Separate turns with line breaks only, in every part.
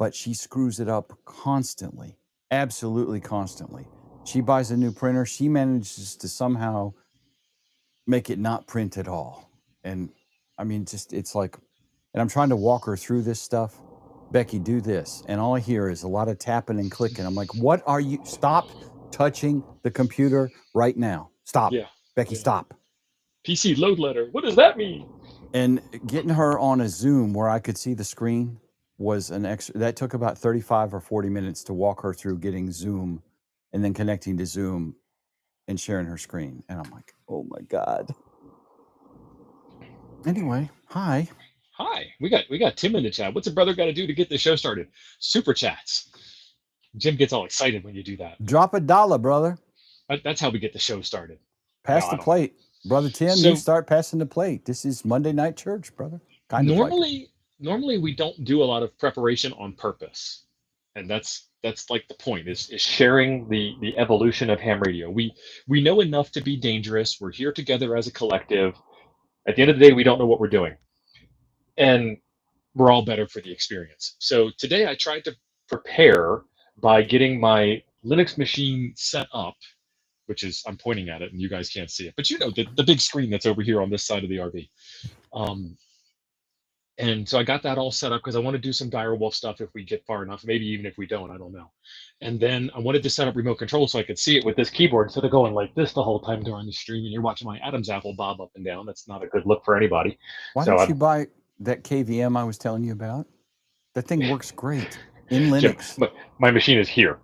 but she screws it up constantly, absolutely constantly. She buys a new printer. She manages to somehow make it not print at all. And I mean, just it's like, and I'm trying to walk her through this stuff. Becky, do this. And all I hear is a lot of tapping and clicking. I'm like, what are you? Stop touching the computer right now. Stop.
Yeah.
Becky, stop.
PC load letter. What does that mean?
And getting her on a Zoom where I could see the screen was an extra. That took about 35 or 40 minutes to walk her through getting Zoom and then connecting to Zoom and sharing her screen. And I'm like, oh my God. Anyway, hi.
Hi. We got Tim in the chat. What's a brother got to do to get the show started? Super chats. Jim gets all excited when you do that.
Drop $1, brother.
That's how we get the show started.
Pass the plate. Brother Tim, you start passing the plate. This is Monday Night Church, brother.
Normally we don't do a lot of preparation on purpose. And that's like the point is sharing the evolution of ham radio. We know enough to be dangerous. We're here together as a collective. At the end of the day, we don't know what we're doing. And we're all better for the experience. So today I tried to prepare by getting my Linux machine set up, which is, I'm pointing at it and you guys can't see it, but you know, the big screen that's over here on this side of the RV. And so I got that all set up because I want to do some Direwolf stuff if we get far enough, maybe even if we don't, I don't know. And then I wanted to set up remote control so I could see it with this keyboard instead of going like this the whole time during the stream and you're watching my Adam's apple bob up and down. That's not a good look for anybody.
Why don't you buy that KVM I was telling you about? That thing works great in Linux.
Jim, my machine is here.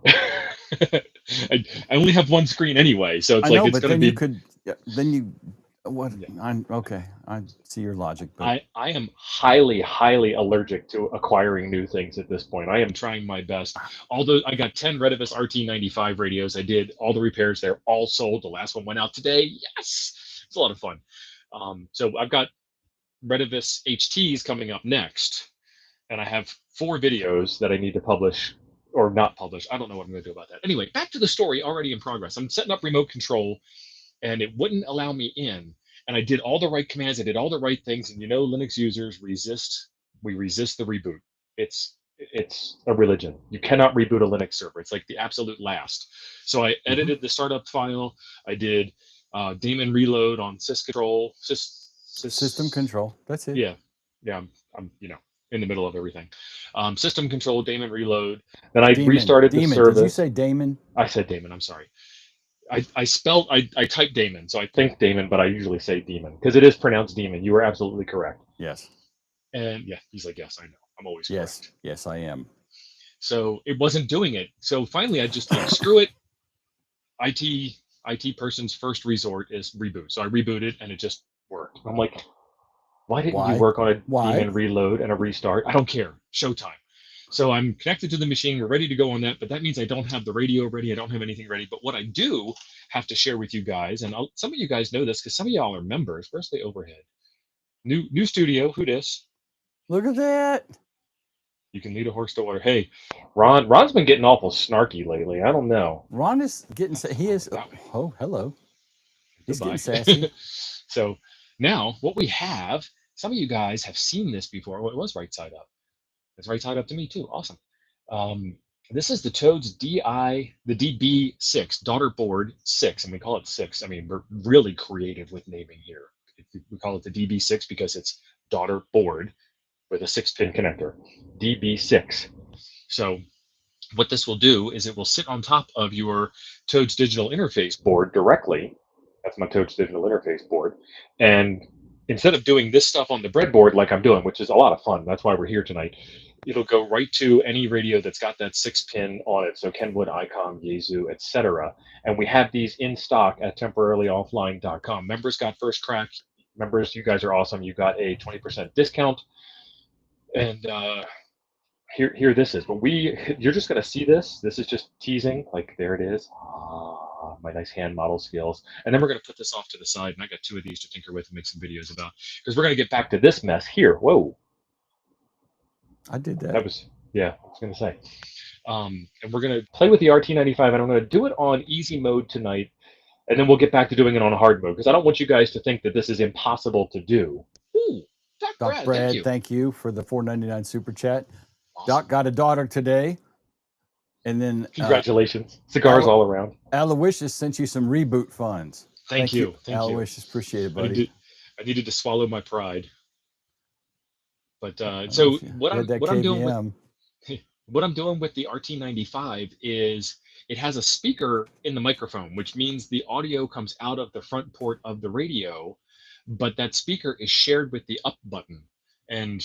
I only have one screen anyway, so it's it's going to be.
You could, then you. What? Yeah. Okay, I see your logic. But
I am highly allergic to acquiring new things at this point. I am trying my best. Although I got 10 Redivus RT95 radios, I did all the repairs. They're all sold. The last one went out today. Yes, it's a lot of fun. So I've got Redivus HTs coming up next, and I have 4 videos that I need to publish or not publish. I don't know what I'm going to do about that. Anyway, back to the story already in progress. I'm setting up remote control. And it wouldn't allow me in. And I did all the right commands. I did all the right things. And you know, Linux users resist. We resist the reboot. It's a religion. You cannot reboot a Linux server. It's like the absolute last. So I edited the startup file. I did daemon reload on syscontrol.
System control. That's it.
Yeah. I'm in the middle of everything. System control, daemon reload. Then I restarted the service.
Did you say daemon?
I said daemon. I'm sorry. I typed daemon, so I think daemon, but I usually say demon because it is pronounced demon. You were absolutely correct.
Yes.
And yeah, he's like, yes, I know. I'm always correct.
Yes, I am.
So it wasn't doing it. So finally, I just like, screw it. IT person's first resort is reboot. So I rebooted, and it just worked. I'm like, why didn't you work on a daemon reload and a restart? I don't care. Showtime. So I'm connected to the machine. We're ready to go on that, but that means I don't have the radio ready. I don't have anything ready. But what I do have to share with you guys, and some of you guys know this because some of y'all are members. Where's the overhead? New studio. Who dis?
Look at that.
You can lead a horse to water. Hey, Ron's been getting awful snarky lately. I don't know.
Ron is getting. He is. Oh, hello. He's getting sassy.
So now what we have. Some of you guys have seen this before. Well, it was right side up. It's right side up to me too. Awesome. This is the Toads the DB6 daughter board 6, and we call it 6. I mean, we're really creative with naming here. We call it the DB6 because it's daughter board with a 6-pin connector. DB6. So what this will do is it will sit on top of your Toads digital interface board directly. That's my Toads digital interface board, and instead of doing this stuff on the breadboard like I'm doing, which is a lot of fun, that's why we're here tonight, it'll go right to any radio that's got that 6-pin on it. So Kenwood, ICOM, Yaesu, etc. And we have these in stock at temporarylyoffline.com. Members got first crack. Members, you guys are awesome. You got a 20% discount. And here this is. But you're just going to see this. This is just teasing. Like, there it is. My nice hand model skills. And then we're going to put this off to the side. And I got 2 of these to tinker with and make some videos about. Because we're going to get back to this mess here. Whoa.
I did that.
That was, yeah, I was going to say. And we're going to play with the RT95, and I'm going to do it on easy mode tonight, and then we'll get back to doing it on hard mode, because I don't want you guys to think that this is impossible to do. Ooh,
Doc Brad, thank you for the $4.99 super chat.
Awesome.
Doc got a daughter today. And then
Congratulations. Cigars all around.
Aloysius sent you some reboot funds.
Thank you.
Aloysius. Appreciate it, buddy.
I needed to swallow my pride. But so what I'm doing with the RT95 is it has a speaker in the microphone, which means the audio comes out of the front port of the radio, but that speaker is shared with the up button. And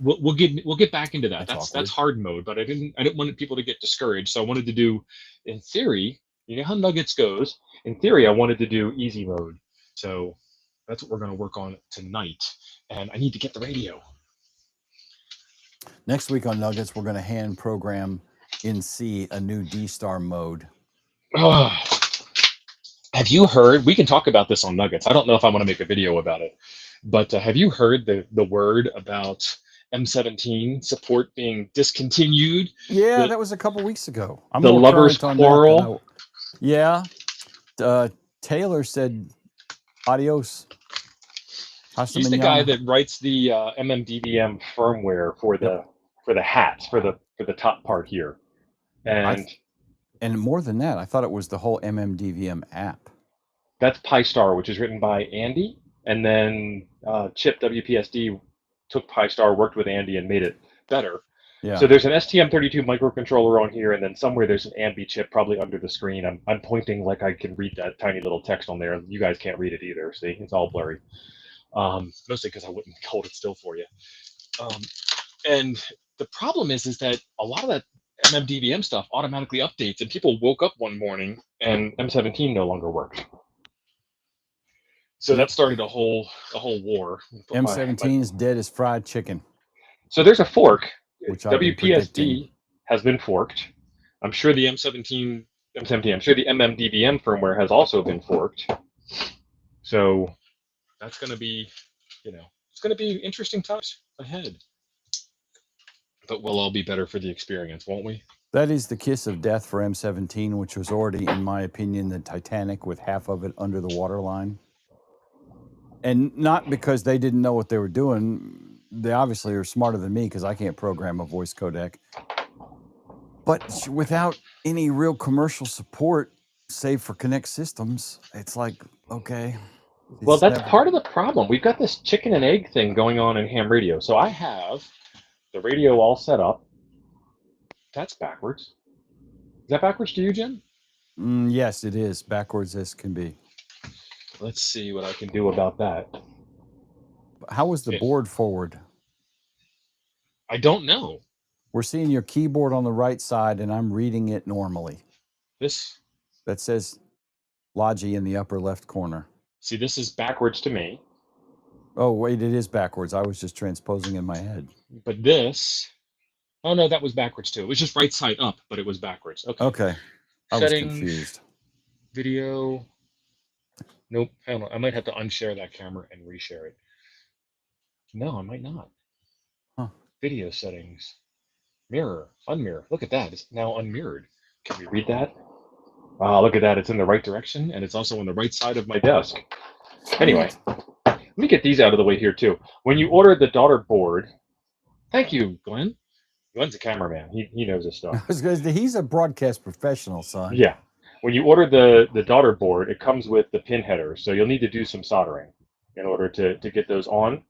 we'll get back into that. That's hard mode, but I didn't want people to get discouraged. So I wanted to do, in theory, you know how Nuggets goes. In theory, I wanted to do easy mode. So that's what we're going to work on tonight. And I need to get the radio.
Next week on Nuggets, we're going to hand program in C a new D-Star mode.
Have you heard? We can talk about this on Nuggets. I don't know if I want to make a video about it, but have you heard the word about M17 support being discontinued?
Yeah, that was a couple weeks ago. I'm
the lovers quarrel.
Yeah. Taylor said adios.
He's the guy that writes the MMDVM firmware for the hats for the top part here, and
more than that, I thought it was the whole MMDVM app.
That's PyStar, which is written by Andy, and then Chip WPSD took PyStar, worked with Andy, and made it better. Yeah. So there's an STM32 microcontroller on here, and then somewhere there's an Ambi chip probably under the screen. I'm pointing like I can read that tiny little text on there. You guys can't read it either. See, it's all blurry. Mostly because I wouldn't hold it still for you. And the problem is that a lot of that MMDVM stuff automatically updates, and people woke up one morning and M17 no longer worked. So that started a whole war.
M17 is dead as fried chicken.
So there's a fork. WPSD has been forked. I'm sure the I'm sure the MMDVM firmware has also been forked. So that's going to be, it's going to be interesting times ahead. But we'll all be better for the experience, won't we?
That is the kiss of death for M17, which was already, in my opinion, the Titanic with half of it under the waterline. And not because they didn't know what they were doing. They obviously are smarter than me because I can't program a voice codec. But without any real commercial support, save for Connect Systems, it's like, okay.
Well, that's part of the problem. We've got this chicken and egg thing going on in ham radio. So I have the radio all set up. That's backwards. Is that backwards to you, Jim?
Yes, it is. Backwards as can be.
Let's see what I can do about that.
How was the board forward?
I don't know.
We're seeing your keyboard on the right side, and I'm reading it normally. That says Logi in the upper left corner.
See, this is backwards to me.
Oh, wait, it is backwards. I was just transposing in my head.
But this, oh no, that was backwards too. It was just right side up, but it was backwards. Okay.
I was confused.
Video. Nope. Hold on. I might have to unshare that camera and reshare it. No, I might not. Video settings. Mirror. Unmirror. Look at that. It's now unmirrored. Can we read that? Look at that. It's in the right direction, and it's also on the right side of my desk. Anyway, let me get these out of the way here, too. When you order the daughter board, thank you, Glenn. Glenn's a cameraman. He knows this stuff.
He's a broadcast professional, son.
Yeah. When you order the daughter board, it comes with the pin headers, so you'll need to do some soldering in order to get those on,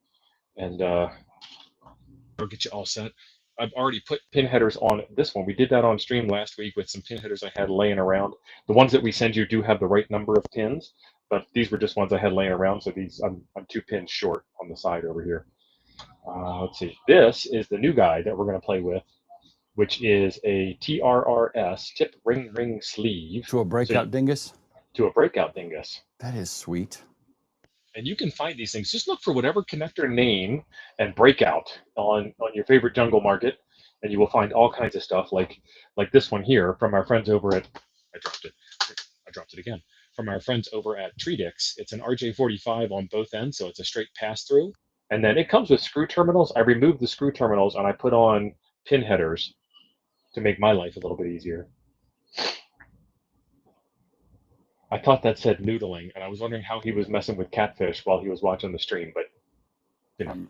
and I'll get you all set. I've already put pin headers on this one. We did that on stream last week with some pin headers I had laying around. The ones that we send you do have the right number of pins, but these were just ones I had laying around, so these I'm 2 pins short on the side over here. Let's see. This is the new guy that we're going to play with, which is a TRRS tip ring sleeve.
To a breakout dingus?
To a breakout dingus.
That is sweet.
And you can find these things. Just look for whatever connector name and breakout on your favorite jungle market, and you will find all kinds of stuff like this one here from our friends over at, I dropped it again, from our friends over at Treedix. It's an RJ45 on both ends, so it's a straight pass-through. And then it comes with screw terminals. I removed the screw terminals, and I put on pin headers to make my life a little bit easier. I thought that said noodling, and I was wondering how he was messing with catfish while he was watching the stream, but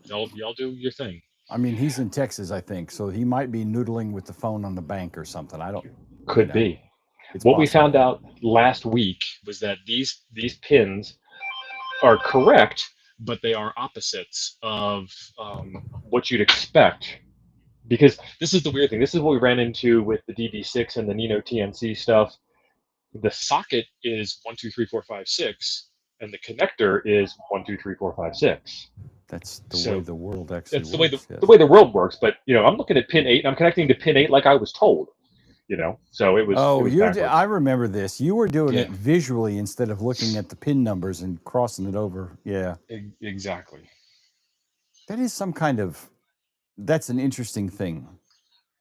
y'all do your thing.
I mean, he's in Texas, I think, so he might be noodling with the phone on the bank or something. I don't.
Could be.
It's
What we
possible.
found out last week was that these pins are correct, but they are opposites of what you'd expect. Because this is the weird thing. This is what we ran into with the DB6 and the Nino TNC stuff. The socket is 1, 2, 3, 4, 5, 6, and the connector is 1, 2, 3, 4, 5, 6.
That's the way the world actually
That's
works.
the way the world works. But I'm looking at pin 8 and I'm connecting to pin 8 like I was told. So it was.
Oh,
it was
I remember this. You were doing
Yeah.
it visually instead of looking at the pin numbers and crossing it over. Yeah.
Exactly.
That is some kind of. That's an interesting thing.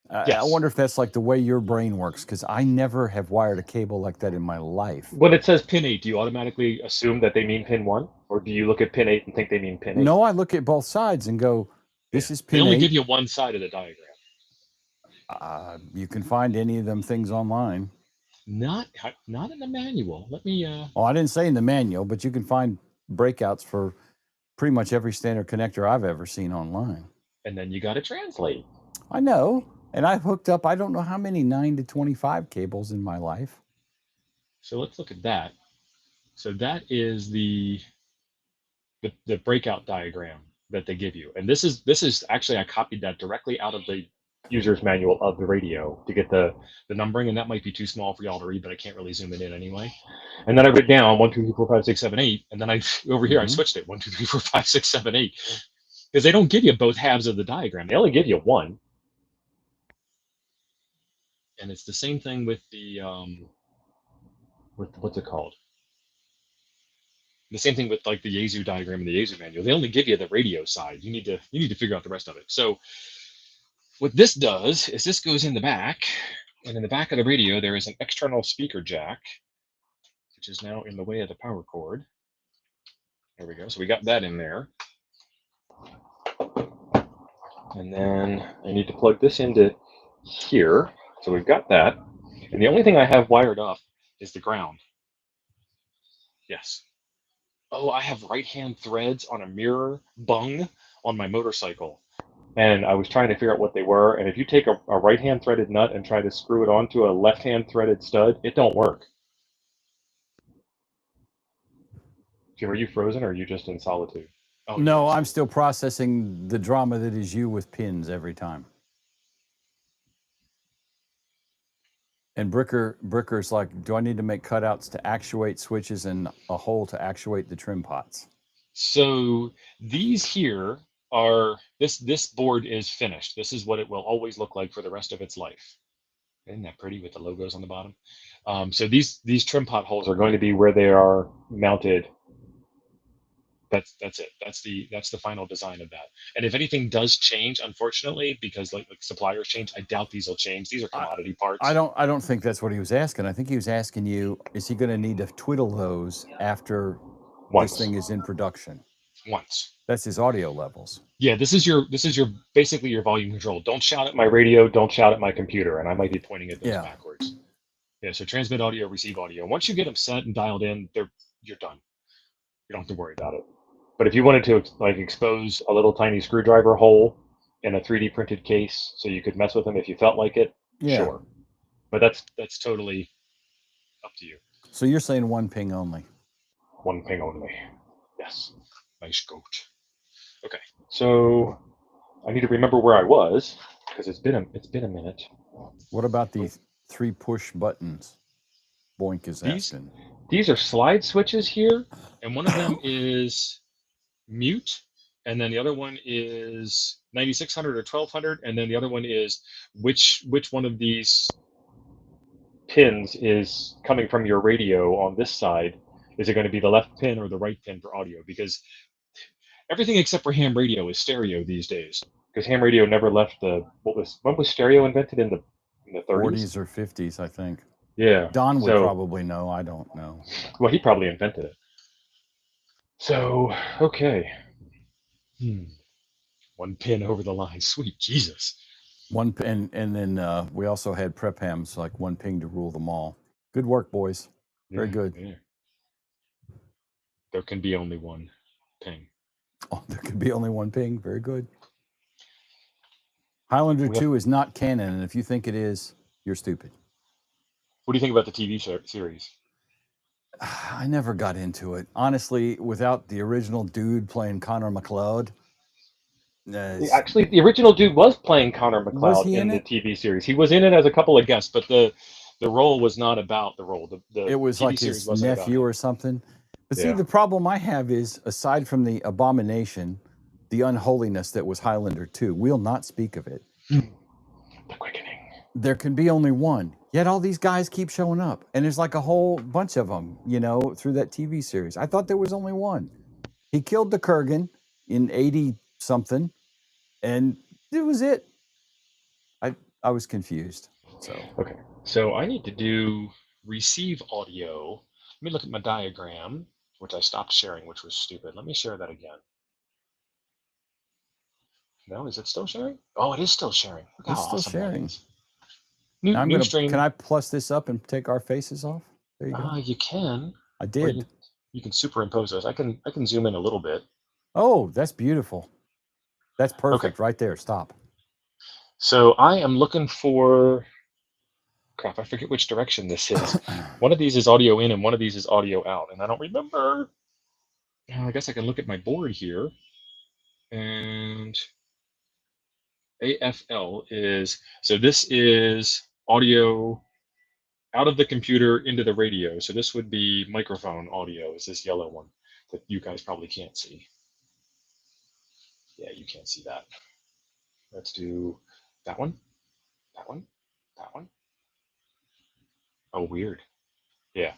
Yes.
I wonder if that's like the way your brain works, because I never have wired a cable like that in my life.
When it says pin 8, do you automatically assume that they mean pin 1? Or do you look at pin 8 and think they mean pin 8?
No, I look at both sides and go, this is pin 8.
They only give you one side of the diagram.
You can find any of them things online.
Not in the manual. Let me.
Oh, I didn't say in the manual, but you can find breakouts for pretty much every standard connector I've ever seen online.
And then you got to translate.
I know. And I've hooked up, I don't know how many 9 to 25 cables in my life.
So let's look at that. So that is the breakout diagram that they give you. And this is actually, I copied that directly out of the user's manual of the radio to get the numbering, and that might be too small for y'all to read, but I can't really zoom it in anyway. And then I wrote down 1, 2, 3, 4, 5, 6, 7, 8, and then I over here I switched it 1, 2, 3, 4, 5, 6, 7, 8, because they don't give you both halves of the diagram. They only give you one. And it's the same thing with the what's it called? The same thing with like the Yaesu diagram and the Yaesu manual. They only give you the radio side. You need to figure out the rest of it. So what this does is this goes in the back, and in the back of the radio there is an external speaker jack, which is now in the way of the power cord. There we go. So we got that in there. And then I need to plug this into here. So we've got that. And the only thing I have wired up is the ground. Yes. Oh, I have right-hand threads on a mirror bung on my motorcycle. And I was trying to figure out what they were. And if you take a right-hand threaded nut and try to screw it onto a left-hand threaded stud, it don't work. Jim, are you frozen or are you just in solitude?
Oh, no, I'm still processing the drama that is you with pins every time. And Bricker's like, do I need to make cutouts to actuate switches and a hole to actuate the trim pots?
So these here are, this board is finished. This is what it will always look like for the rest of its life. Isn't that pretty with the logos on the bottom? So these trim pot holes are going to be where they are mounted. That's it. That's the final design of that. And if anything does change, unfortunately, because like suppliers change, I doubt these will change. These are commodity parts.
I don't think that's what he was asking. I think he was asking you, is he going to need to twiddle those after this thing is in production?
Once.
That's his audio levels.
Yeah, this is your basically your volume control. Don't shout at my radio, don't shout at my computer, and I might be pointing at those backwards. Yeah, so transmit audio, receive audio. Once you get them set and dialed in, you're done. You don't have to worry about it. But if you wanted to like expose a little tiny screwdriver hole in a 3D printed case so you could mess with them if you felt like it, sure. But that's totally up to you.
So you're saying one ping only?
One ping only. Yes. Nice goat. Okay. So I need to remember where I was because it's been a minute.
What about these 3 push buttons? Boink is asking.
These are slide switches here, and one of them is mute, and then the other one is 9600 or 1200, and then the other one is which one of these pins is coming from your radio on this side. Is it going to be the left pin or the right pin for audio? Because everything except for ham radio is stereo these days. Because ham radio never left when was stereo invented in the 30s?
40s or 50s, I think.
Yeah.
Don would probably know. I don't know.
Well, he probably invented it. So, okay. One pin over the line. Sweet Jesus.
One pin, and then we also had prep hams, like one ping to rule them all. Good work, boys. Very good.
Yeah. There can be only one ping.
Oh, there can be only one ping. Very good. Highlander 2 is not canon, and if you think it is, you're stupid.
What do you think about the TV series?
I never got into it. Honestly, without the original dude playing Connor McLeod.
Actually, the original dude was playing Connor
Was
McLeod
he
in
in
the
it?
TV series. He was in it as a couple of guests, but the role was not about the role. The
It was
TV
like
series
his
wasn't about
nephew
him.
or something. But see,
Yeah.
the problem I have is, aside from the abomination, the unholiness that was Highlander 2, we'll not speak of it.
The quickening.
There can be only one. Yet all these guys keep showing up. And there's like a whole bunch of them, you know, through that TV series. I thought there was only one. He killed the Kurgan in 80 something, and it was it. I was confused. So
Okay. So I need to do receive audio. Let me look at my diagram, which I stopped sharing, which was stupid. Let me share that again. No, is it still sharing? Oh, it is still sharing. Look how
it's still
awesome that
sharing.
is.
Now
New stream.
can I plus this up and take our faces off? There you go.
You can.
I
Or
did.
you can superimpose those. I can zoom in a little bit.
Oh, that's beautiful. That's perfect
Okay.
right there. Stop.
So I am looking for, crap, I forget which direction this is. One of these is audio in and one of these is audio out, and I don't remember. I guess I can look at my board here. And AFL is, so this is audio out of the computer into the radio. So this would be microphone audio, is this yellow one that you guys probably can't see. Yeah, you can't see that. Let's do that one, that one, that one. Oh, weird. Yeah.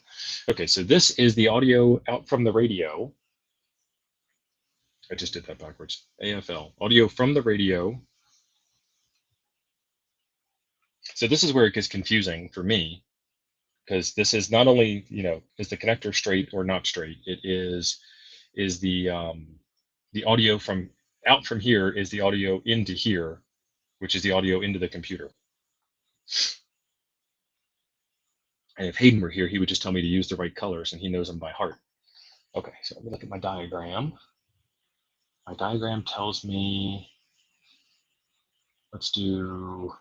Okay, so this is the audio out from the radio. I just did that backwards. AFL, audio from the radio. So this is where it gets confusing for me, because this is not only, is the connector straight or not straight? It is the audio from out from here is the audio into here, which is the audio into the computer. And if Hayden were here, he would just tell me to use the right colors, and he knows them by heart. Okay, so let me look at my diagram. My diagram tells me, let's do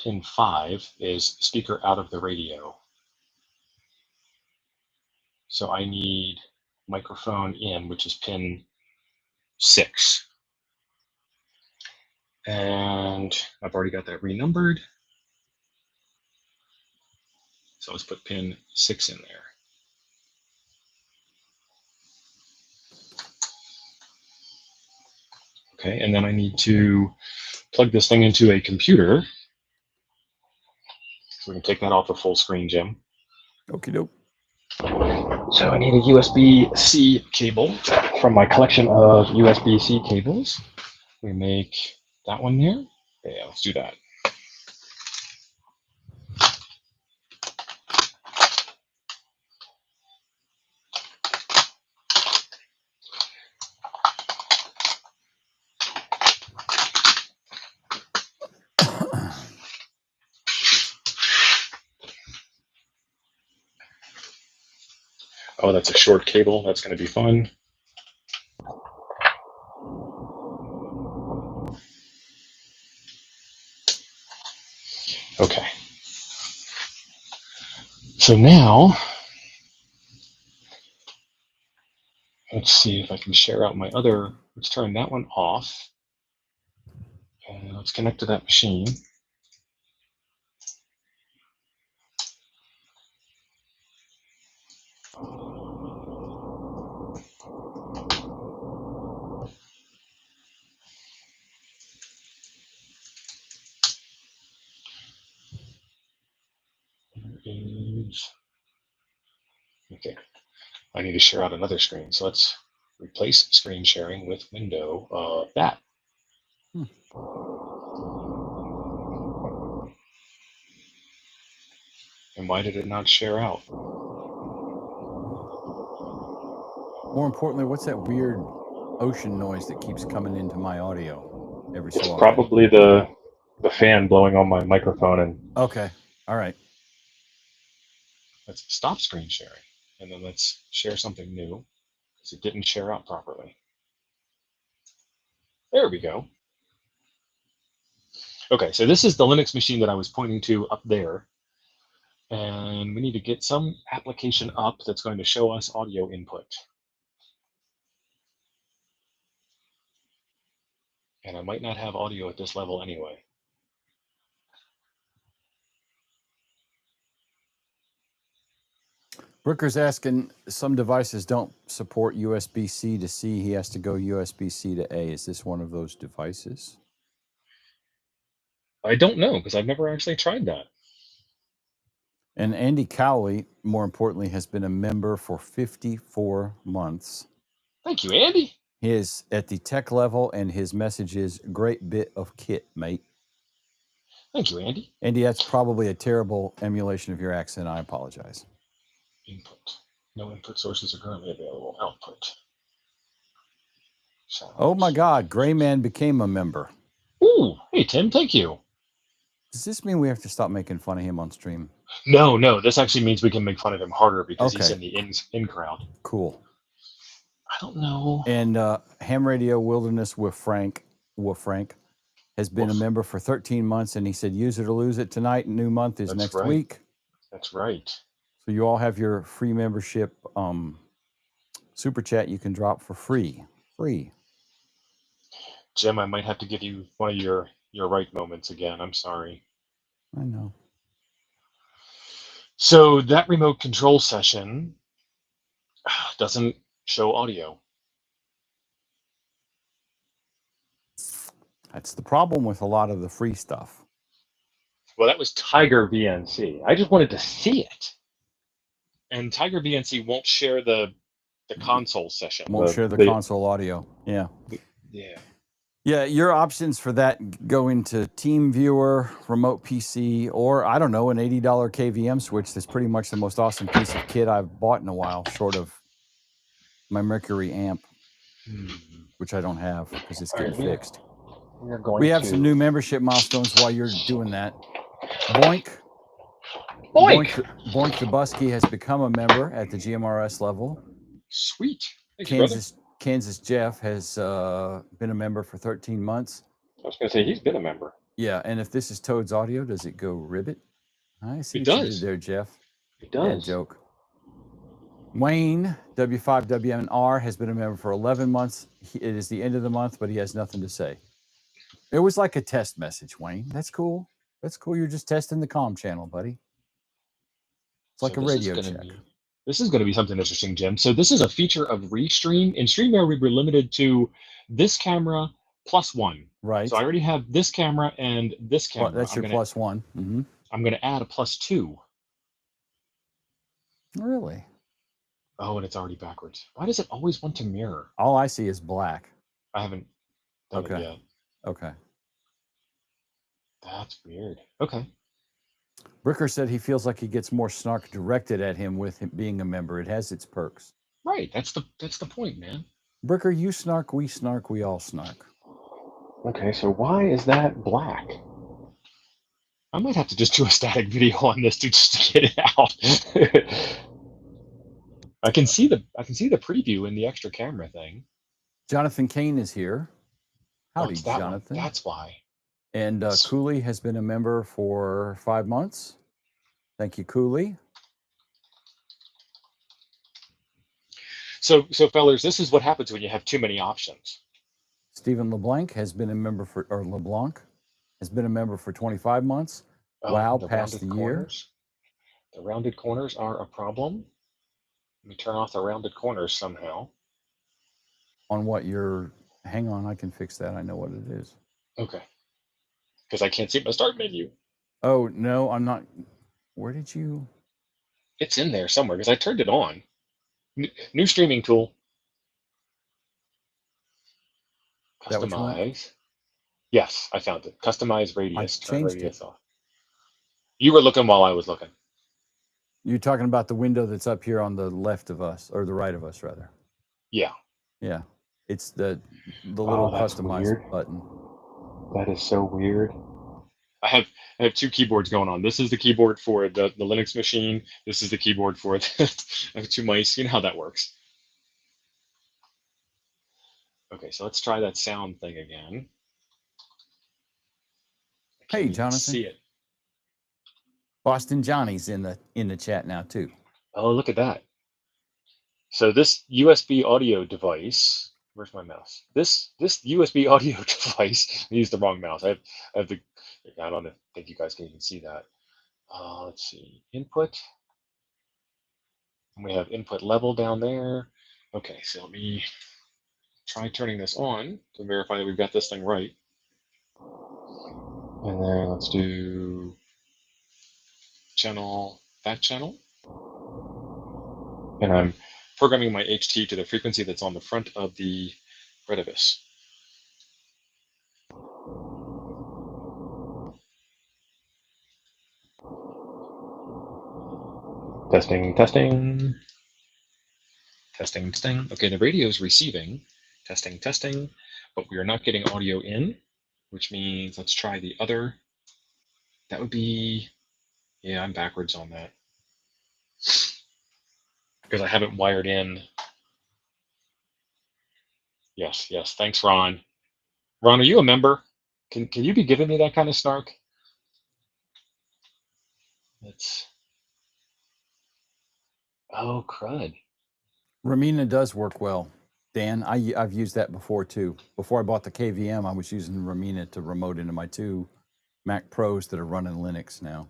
pin 5 is speaker out of the radio. So I need microphone in, which is pin 6. And I've already got that renumbered. So let's put pin 6 in there. Okay, and then I need to plug this thing into a computer. So we can take that off the full screen, Jim.
Okie doke.
So I need a USB-C cable from my collection of USB-C cables. We make that one there. Yeah, let's do that. Oh, that's a short cable. That's going to be fun. Okay. So now, let's see if I can share out my other. Let's turn that one off. And let's connect to that machine. Okay. I need to share out another screen. So let's replace screen sharing with window of that. And why did it not share out?
More importantly, what's that weird ocean noise that keeps coming into my audio every so
It's
often?
probably the fan blowing on my microphone. And
okay. All right.
let's stop screen sharing. And then let's share something new, because it didn't share out properly. There we go. Okay, so this is the Linux machine that I was pointing to up there. And we need to get some application up that's going to show us audio input. And I might not have audio at this level anyway.
Brooker's asking, some devices don't support USB-C to C. He has to go USB-C to A. Is this one of those devices?
I don't know, because I've never actually tried that.
And Andy Cowley, more importantly, has been a member for 54 months.
Thank you, Andy.
He is at the tech level, and his message is, great bit of kit, mate.
Thank you, Andy.
Andy, that's probably a terrible emulation of your accent. I apologize.
Input. No input sources are currently available. Output.
Oh my God, Gray Man became a member.
Ooh, hey Tim, thank you.
Does this mean we have to stop making fun of him on stream?
No, this actually means we can make fun of him harder because
Okay.
he's in the in crowd.
Cool.
I don't know.
And Ham Radio Wilderness with Frank has been a member for 13 months, and he said, use it or lose it tonight. New month is next week.
That's right.
So you all have your free membership super chat you can drop for free.
Jim, I might have to give you one of your right moments again. I'm sorry.
I know.
So that remote control session doesn't show audio.
That's the problem with a lot of the free stuff.
Well, that was Tiger VNC. I just wanted to see it. And Tiger VNC won't share the console session.
Won't share the console audio. Yeah. Yeah, your options for that go into TeamViewer, Remote PC, or I don't know, an $80 KVM switch that's pretty much the most awesome piece of kit I've bought in a while, short of my Mercury amp, which I don't have because it's getting fixed. We have some new membership milestones while you're doing that. Boink the Busky has become a member at the GMRS level.
Sweet. Thanks,
Kansas Jeff has been a member for 13 months.
I was going to say, he's been a member.
Yeah, and if this is Toad's audio, does it go ribbit? I see
it
what
does.
you did there, Jeff.
It does.
Yeah, joke. Wayne, W5WMR, has been a member for 11 months. It is the end of the month, but he has nothing to say. It was like a test message, Wayne. That's cool. That's cool. You're just testing the comm channel, buddy. It's like a radio check.
This is going to be something interesting, Jim. So this is a feature of Restream. In StreamYard, we were limited to this camera plus one.
Right.
So I already have this camera and this camera.
That's your plus one. Mm-hmm.
I'm going to add a plus two.
Really?
Oh, and it's already backwards. Why does it always want to mirror?
All I see is black.
I haven't done it yet.
Okay.
That's weird. Okay.
Bricker said he feels like he gets more snark directed at him with him being a member. It has its perks.
Right. That's the point, man.
Bricker, you snark, we all snark.
Okay, so why is that black? I might have to just do a static video on this just to get it out. I can see the preview in the extra camera thing.
Jonathan Kane is here. Howdy, Jonathan.
That's why.
And Cooley has been a member for 5 months. Thank you, Cooley.
So fellers, this is what happens when you have too many options.
Stephen LeBlanc has been a member for 25 months. Wow, past the year.
The rounded corners are a problem. Let me turn off the rounded corners somehow.
On what hang on, I can fix that. I know what it is.
Okay. Because I can't see my start menu.
Oh, no, I'm not. Where did you?
It's in there somewhere because I turned it on. New streaming tool. Customize. Yes, I found it. Customize radius. Turn radius off. You were looking while I was looking.
You're talking about the window that's up here on the left of us, or the right of us, rather.
Yeah.
Yeah. It's the little customize button.
That is so weird. I have two keyboards going on. This is the keyboard for the Linux machine. This is the keyboard for I have two mice. You know how that works. Okay, so let's try that sound thing again.
Hey,
Can't even
Jonathan.
see it.
Boston Johnny's in the chat now too.
Oh, look at that. So this USB audio device, where's my mouse? This USB audio device, I used the wrong mouse. I have the, I don't think you guys can even see that. Let's see, input. And we have input level down there. Okay, so let me try turning this on to verify that we've got this thing right. And then let's do channel, that channel. And I'm programming my HT to the frequency that's on the front of the Retevis. Testing, testing. Testing, testing. Okay, the radio is receiving. Testing, testing. But we are not getting audio in, which means let's try the other. That would be, yeah, I'm backwards on that. Because I haven't wired in. Yes, yes. Thanks, Ron. Ron, are you a member? Can you be giving me that kind of snark? It's, oh, crud.
Ramina does work well. Dan, I've used that before too. Before I bought the KVM, I was using Ramina to remote into my 2 Mac Pros that are running Linux now.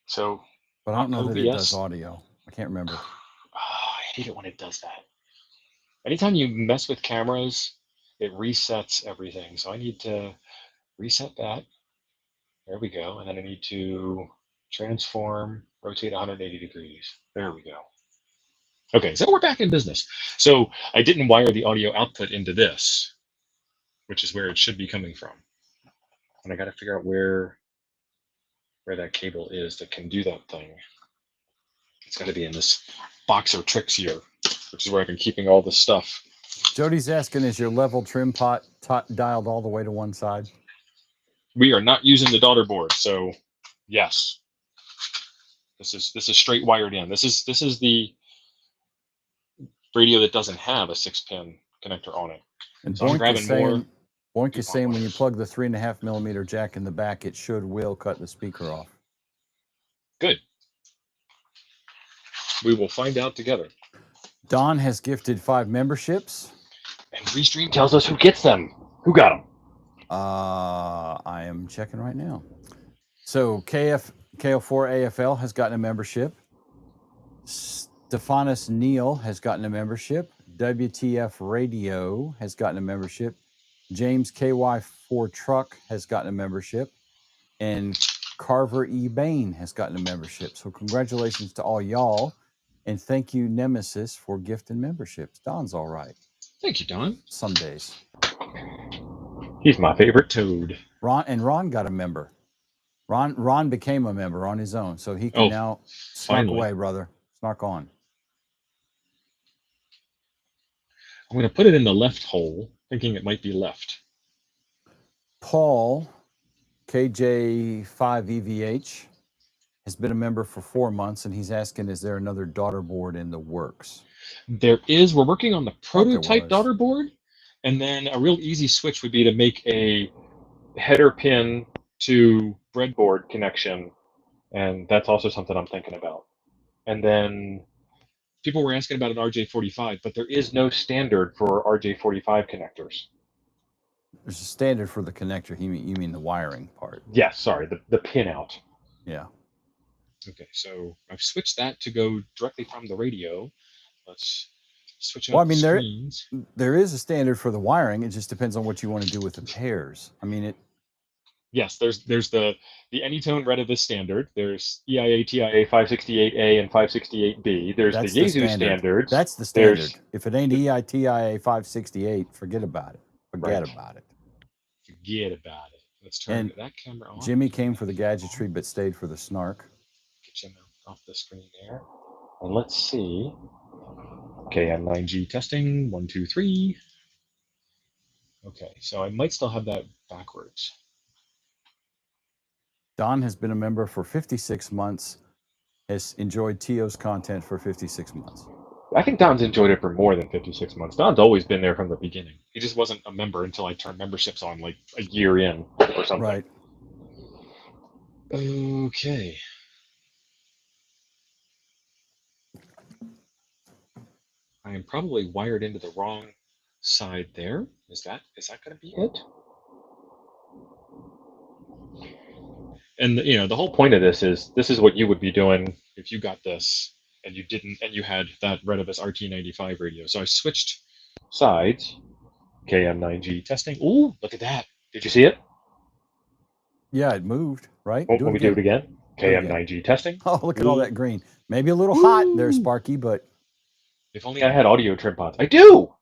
So,
but I don't know that it does
OBS?
audio. I can't remember.
Oh, I hate it when it does that. Anytime you mess with cameras, it resets everything. So I need to reset that. There we go. And then I need to transform, rotate 180 degrees. There we go. Okay, so we're back in business. So I didn't wire the audio output into this, which is where it should be coming from. And I got to figure out where that cable is that can do that thing. It's got to be in this box of tricks here, which is where I've been keeping all this stuff.
Jody's asking, is your level trim pot dialed all the way to one side?
We are not using the daughter board, so yes. This is straight wired in. This is the radio that doesn't have a 6-pin connector on it.
And
so I'm grabbing more.
Boink is saying when you plug the 3.5mm jack in the back, it will cut the speaker off.
Good. We will find out together.
Don has gifted 5 memberships.
And Restream tells us who gets them. Who got them?
I am checking right now. So KO4 AFL has gotten a membership. Stephanus Neal has gotten a membership. WTF Radio has gotten a membership. James KY4 Truck has gotten a membership. And Carver E. Bain has gotten a membership. So congratulations to all y'all. And thank you, Nemesis, for gifting memberships. Don's all right.
Thank you, Don.
Some days.
He's my favorite toad.
Ron got a member. Ron became a member on his own, so he can now snark away, brother. Snark on.
I'm going to put it in the left hole, thinking it might be left.
Paul, KJ5EVH, has been a member for 4 months, and he's asking, is there another daughter board in the works?
There is. We're working on the prototype daughter board, and then a real easy switch would be to make a header pin to breadboard connection, and that's also something I'm thinking about. And then people were asking about an RJ45, but there is no standard for RJ45 connectors.
There's a standard for the connector. You mean the wiring part?
Yes, sorry, the pinout.
Yeah.
Okay, so I've switched that to go directly from the radio. Let's switch
up
the screens.
There is a standard for the wiring. It just depends on what you want to do with the pairs. I mean,
Yes, there's the Anytone Retevis standard. There's EIA, TIA 568A and 568B. There's the Yaesu standards.
That's the standard. If it ain't EIA, TIA 568, forget about it. Forget about it.
Forget about it. Let's turn that camera on.
Jimmy came for the gadgetry but stayed for the snark.
Get Jimmy off the screen there. And let's see. KM9G testing. 1, 2, 3. Okay, so I might still have that backwards.
Don has been a member for 56 months, has enjoyed Tio's content for 56 months.
I think Don's enjoyed it for more than 56 months. Don's always been there from the beginning. He just wasn't a member until I turned memberships on like a year in or something.
Right.
Okay. I am probably wired into the wrong side there. Is that going to be it? And the whole point of this is what you would be doing if you got this and you had that Renovus RT95 radio. So I switched sides. KM9G testing. Ooh, look at that. Did you see it?
Yeah, it moved, right?
Oh, let me do it again. KM9G testing.
Oh, look at all that green. Maybe a little hot there, Sparky, but
if only I had audio trim pods. I do.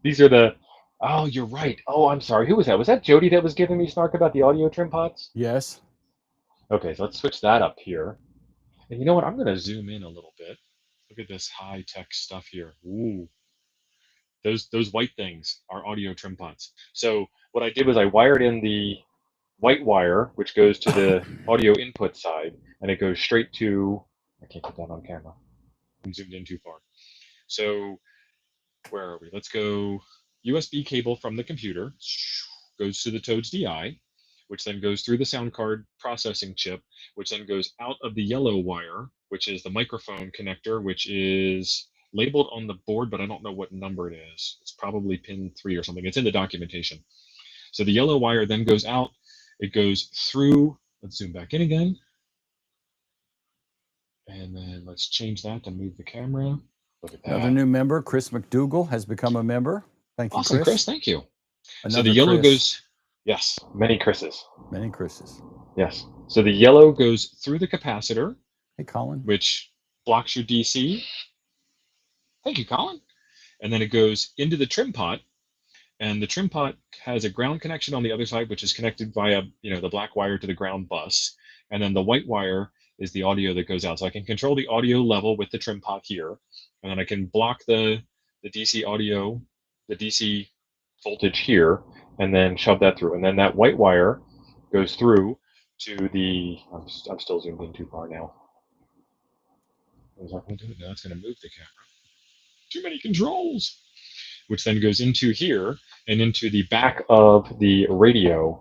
These are the. Oh, you're right. Oh, I'm sorry. Who was that? Was that Jody that was giving me snark about the audio trim pods?
yes.
Okay, so let's switch that up here. And you know what? I'm going to zoom in a little bit. Look at this high tech stuff here. Ooh. Those white things are audio trim pods. So what I did was I wired in the white wire, which goes to the audio input side, and it goes straight to. I can't put that on camera. I'm zoomed in too far. So where are we? Let's go. USB cable from the computer goes to the Toads DI, which then goes through the sound card processing chip, which then goes out of the yellow wire, which is the microphone connector, which is labeled on the board, but I don't know what number it is. It's probably pin 3 or something. It's in the documentation. So the yellow wire then goes out. It goes through. Let's zoom back in again. And then let's change that to move the camera. Look at that.
Another new member, Chris McDougall, has become a member. Thank you,
awesome, Chris. Thank you.
Another
so the yellow
Chris.
goes. Yes, many Chris's.
Many Chris's.
Yes. So the yellow goes through the capacitor.
Hey, Colin.
Which blocks your DC. Thank you, Colin. And then it goes into the trim pot. And the trim pot has a ground connection on the other side, which is connected via the black wire to the ground bus. And then the white wire is the audio that goes out. So I can control the audio level with the trim pot here. And then I can block the DC audio, the DC voltage here, and then shove that through. And then that white wire goes through to the. I'm still zoomed in too far now. What was I going to do? Now it's going to move the camera. Too many controls. Which then goes into here and into the back of the radio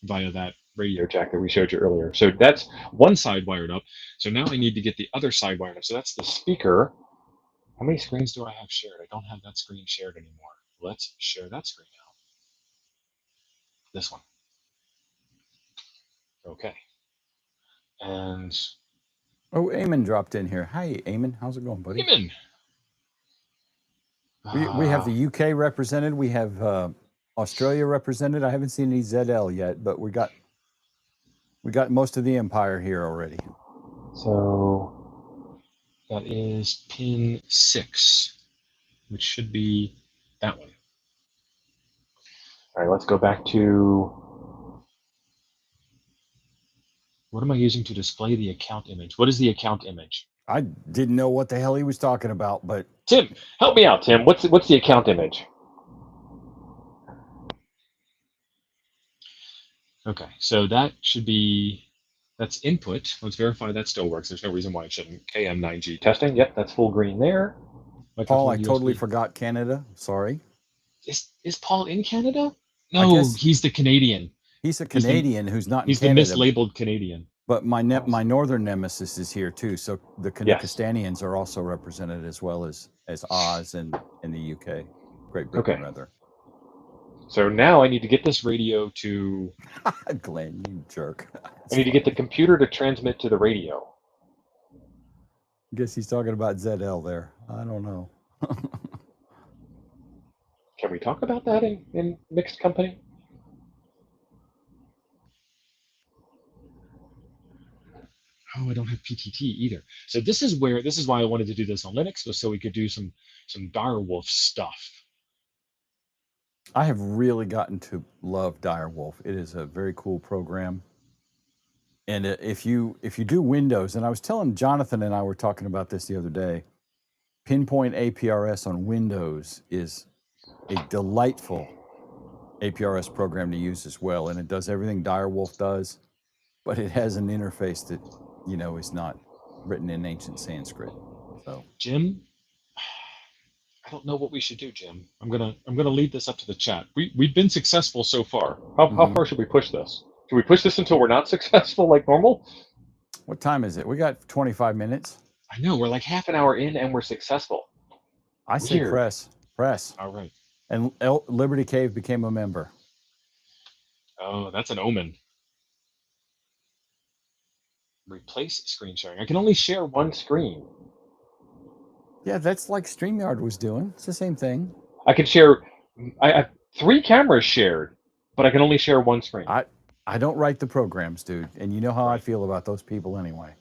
via that radio jack that we showed you earlier. So that's one side wired up. So now I need to get the other side wired up. So that's the speaker. How many screens do I have shared? I don't have that screen shared anymore. Let's share that screen now. This one. Okay. And
oh, Eamon dropped in here. Hi, Eamon. How's it going, buddy?
Eamon.
We have the UK represented. We have Australia represented. I haven't seen any ZL yet, but we got most of the empire here already.
So that is pin 6, which should be that one. All right, let's go back to. What am I using to display the account image? What is the account image?
I didn't know what the hell he was talking about, but
Tim, help me out, Tim. What's the account image? Okay, so that should be, that's input. Let's verify that still works. There's no reason why it shouldn't. KM9G testing. Yep, that's full green there.
Paul, I totally forgot Canada. Sorry.
Is Paul in Canada? No, he's the Canadian.
He's a Canadian who's not in
He's
Canada.
He's the mislabeled Canadian.
But my northern nemesis is here too. So the Kanikistanians are also represented as well as Oz and in the UK, Great Britain rather.
So now I need to get this radio to.
Glenn, you jerk.
I need to get the computer to transmit to the radio.
I guess he's talking about ZL there. I don't know.
Can we talk about that in mixed company? Oh, I don't have PTT either. So this is why I wanted to do this on Linux, so we could do some Direwolf stuff.
I have really gotten to love Direwolf. It is a very cool program. And if you do Windows, and I was telling Jonathan and I were talking about this the other day, Pinpoint APRS on Windows is a delightful APRS program to use as well. And it does everything Direwolf does, but it has an interface that, is not written in ancient Sanskrit. So
Jim, don't know what we should do, Jim. I'm gonna leave this up to the chat. We've been successful so far. How far should we push this? Should we push this until we're not successful like normal?
What time is it? We got 25 minutes.
I know, we're like half an hour in and we're successful.
I say
Weird.
press.
All right.
And Liberty Cave became a member.
Oh, that's an omen. Replace screen sharing. I can only share one screen.
Yeah, that's like StreamYard was doing. It's the same thing.
I can share. I have 3 cameras shared, but I can only share one screen.
I don't write the programs, dude, and you know how I feel about those people anyway.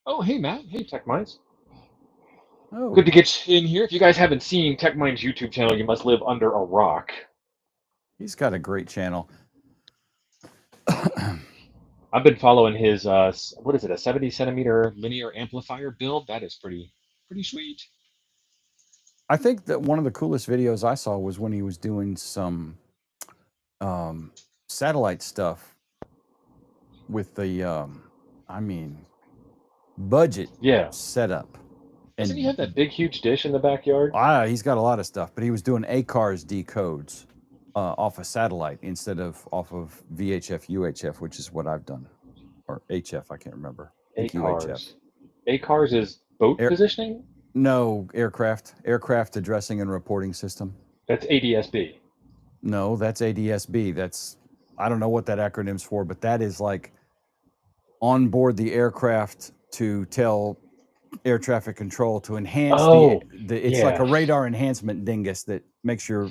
Oh, hey Matt. Hey Tech Minds.
Oh,
Good to get in here. If you guys haven't seen Tech Minds' YouTube channel, you must live under a rock.
he's got a great channel.
I've been following his what is it, a 70 centimeter linear amplifier build? That is pretty sweet.
I think that one of the coolest videos I saw was when he was doing some satellite stuff with the budget setup.
Doesn't he have that big huge dish in the backyard?
He's got a lot of stuff, but he was doing APRS decodes off a satellite instead of off of VHF UHF, which is what I've done, or HF. I can't remember.
APRS. APRS is boat positioning?
No, aircraft addressing and reporting system.
That's ADSB.
No, that's ADSB. That's, I don't know what that acronym's for, but that is like on board the aircraft to tell air traffic control to enhance it's like a radar enhancement dingus that makes your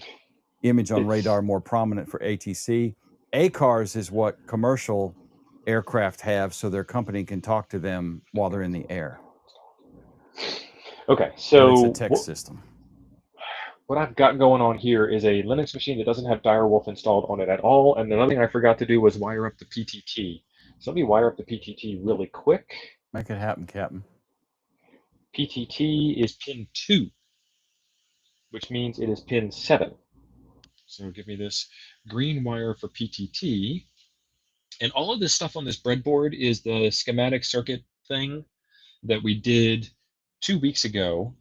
image on radar more prominent for ATC. ACARS is what commercial aircraft have, so their company can talk to them while they're in the air.
Okay, so
it's a text system.
What I've got going on here is a Linux machine that doesn't have Direwolf installed on it at all, and another thing I forgot to do was wire up the PTT. So let me wire up the PTT really quick.
Make it happen, Captain.
PTT is pin 2, which means it is pin 7. So give me this green wire for PTT. And all of this stuff on this breadboard is the schematic circuit thing that we did 2 weeks ago.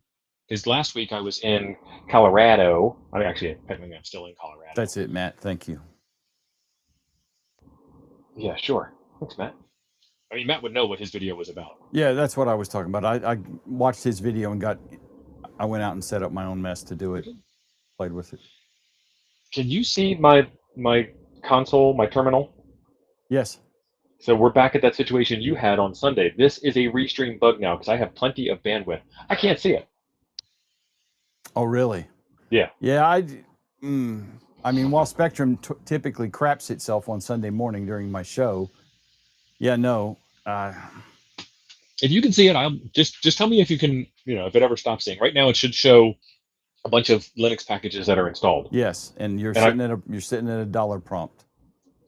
Because last week I was in Colorado. I mean, actually, technically I'm still in Colorado.
That's it, Matt. Thank you.
Yeah, sure. Thanks, Matt. I mean, Matt would know what his video was about.
Yeah, that's what I was talking about. I watched his video and I went out and set up my own mess to do it. Played with it.
Can you see my console, my terminal?
Yes.
So we're back at that situation you had on Sunday. This is a restream bug now because I have plenty of bandwidth. I can't see it.
Oh, really?
Yeah.
Yeah, I mean, while Spectrum typically craps itself on Sunday morning during my show, yeah, no.
If you can see it, I'll just tell me if you can, if it ever stops seeing. Right now, it should show a bunch of Linux packages that are installed.
Yes, and you're sitting at a dollar prompt.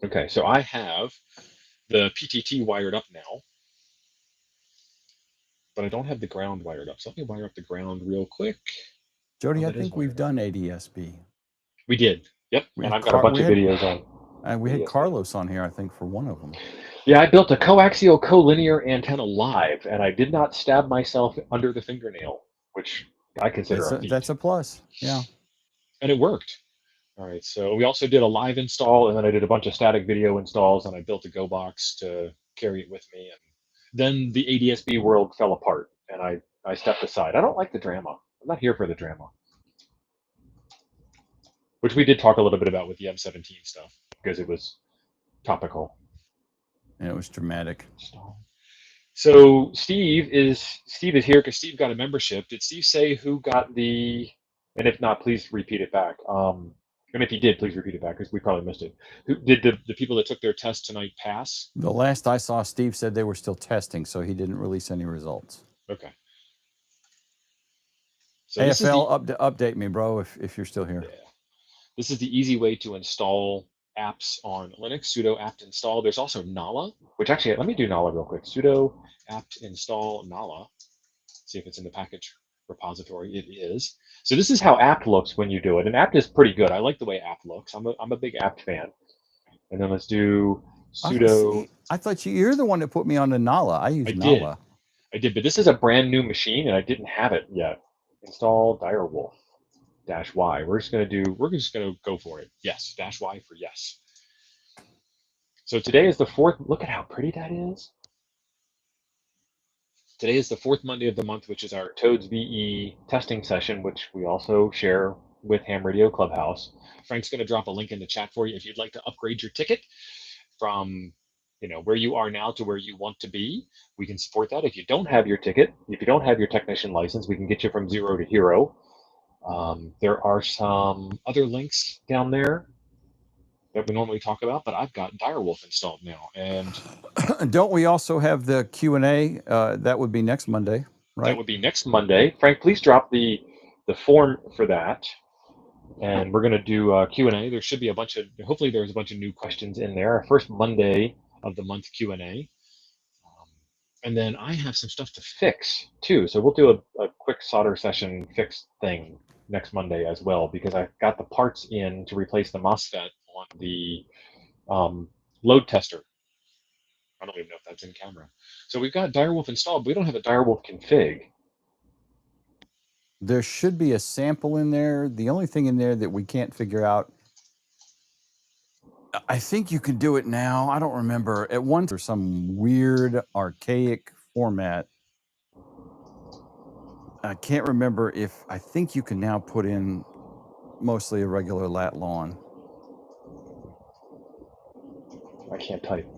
Okay, so I have the PTT wired up now, but I don't have the ground wired up. So let me wire up the ground real quick.
Jody, I think we've done ADSB.
We did. Yep. And I've got a bunch of videos on.
And we had Carlos on here, I think, for one of them.
Yeah, I built a coaxial collinear antenna live, and I did not stab myself under the fingernail, which I consider a feat.
That's a plus. Yeah.
And it worked. All right. So we also did a live install, and then I did a bunch of static video installs, and I built a Go box to carry it with me. And then the ADSB world fell apart, and I stepped aside. I don't like the drama. I'm not here for the drama. Which we did talk a little bit about with the M17 stuff, because it was topical.
And it was dramatic.
So Steve is here because Steve got a membership. Did Steve say who got the? And if not, please repeat it back. And if he did, please repeat it back because we probably missed it. Who did the people that took their test tonight pass?
The last I saw, Steve said they were still testing, so he didn't release any results.
Okay. So
AFL, update me, bro, if you're still here.
Yeah. This is the easy way to install apps on Linux, sudo apt install. There's also Nala, which actually, let me do Nala real quick. Sudo apt install Nala. See if it's in the package repository. It is. So this is how apt looks when you do it. And apt is pretty good. I like the way apt looks. I'm a big apt fan. And then let's do sudo.
I thought you're the one that put me on the Nala. I use Nala.
I did, but this is a brand new machine and I didn't have it yet. Install Direwolf -Y. We're just gonna go for it. Yes, -Y for yes. So today is the 4th. Look at how pretty that is. Today is the 4th Monday of the month, which is our Toads VE testing session, which we also share with Ham Radio Clubhouse. Frank's going to drop a link in the chat for you if you'd like to upgrade your ticket from where you are now to where you want to be. We can support that. If you don't have your ticket, if you don't have your technician license, we can get you from 0 to hero. There are some other links down there that we normally talk about, but I've got Direwolf installed now. And
don't we also have the Q&A? That would be next Monday, right?
That would be next Monday. Frank, please drop the form for that. And we're going to do Q&A. There should be hopefully there's a bunch of new questions in there. Our first Monday of the month Q&A. And then I have some stuff to fix too. So we'll do a quick solder session fix thing next Monday as well, because I've got the parts in to replace the MOSFET on the load tester. I don't even know if that's in camera. So we've got Direwolf installed, but we don't have a Direwolf config.
There should be a sample in there. The only thing in there that we can't figure out, I think you can do it now. I don't remember. At one there's some weird archaic format. I can't remember if, I think you can now put in mostly a regular lat lawn.
I can't type.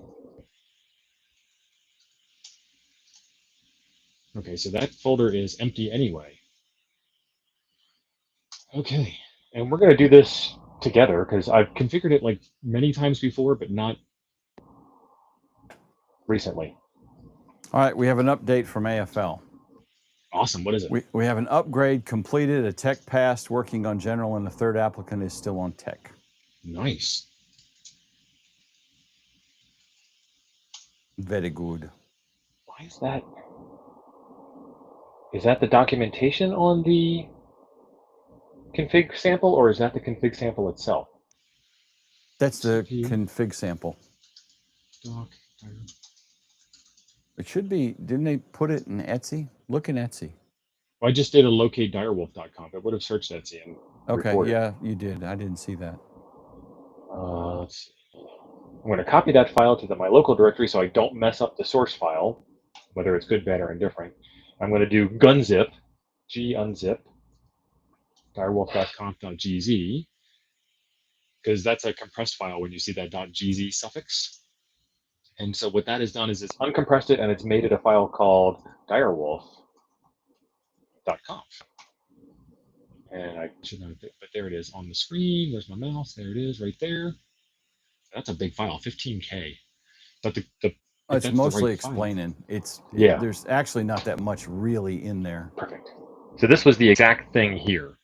Okay, so that folder is empty anyway. Okay, and we're going to do this together because I've configured it like many times before, but not recently.
All right, we have an update from AFL.
Awesome, what is it?
We have an upgrade completed, a tech passed, working on general, and the third applicant is still on tech.
Nice.
Very good.
Why is that? Is that the documentation on the config sample, or is that the config sample itself?
That's the
CPU.
config sample.
Doc.
It should be, didn't they put it in Etsy? Look in Etsy.
Well, I just did a locatedirewolf.com. It would have searched Etsy and recorded.
Yeah, you did. I didn't see that.
Let's see. I'm going to copy that file to my local directory so I don't mess up the source file, whether it's good, bad, or indifferent. I'm going to do gunzip, gunzip, direwolf.conf.gz, because that's a compressed file when you see that .gz suffix. And so what that has done is it's uncompressed it and it's made it a file called direwolf.conf. And I should have, but there it is on the screen. Where's my mouse? There it is, right there. That's a big file, 15K. But
it's mostly explaining. There's actually not that much really in there.
Perfect. So this was the exact thing here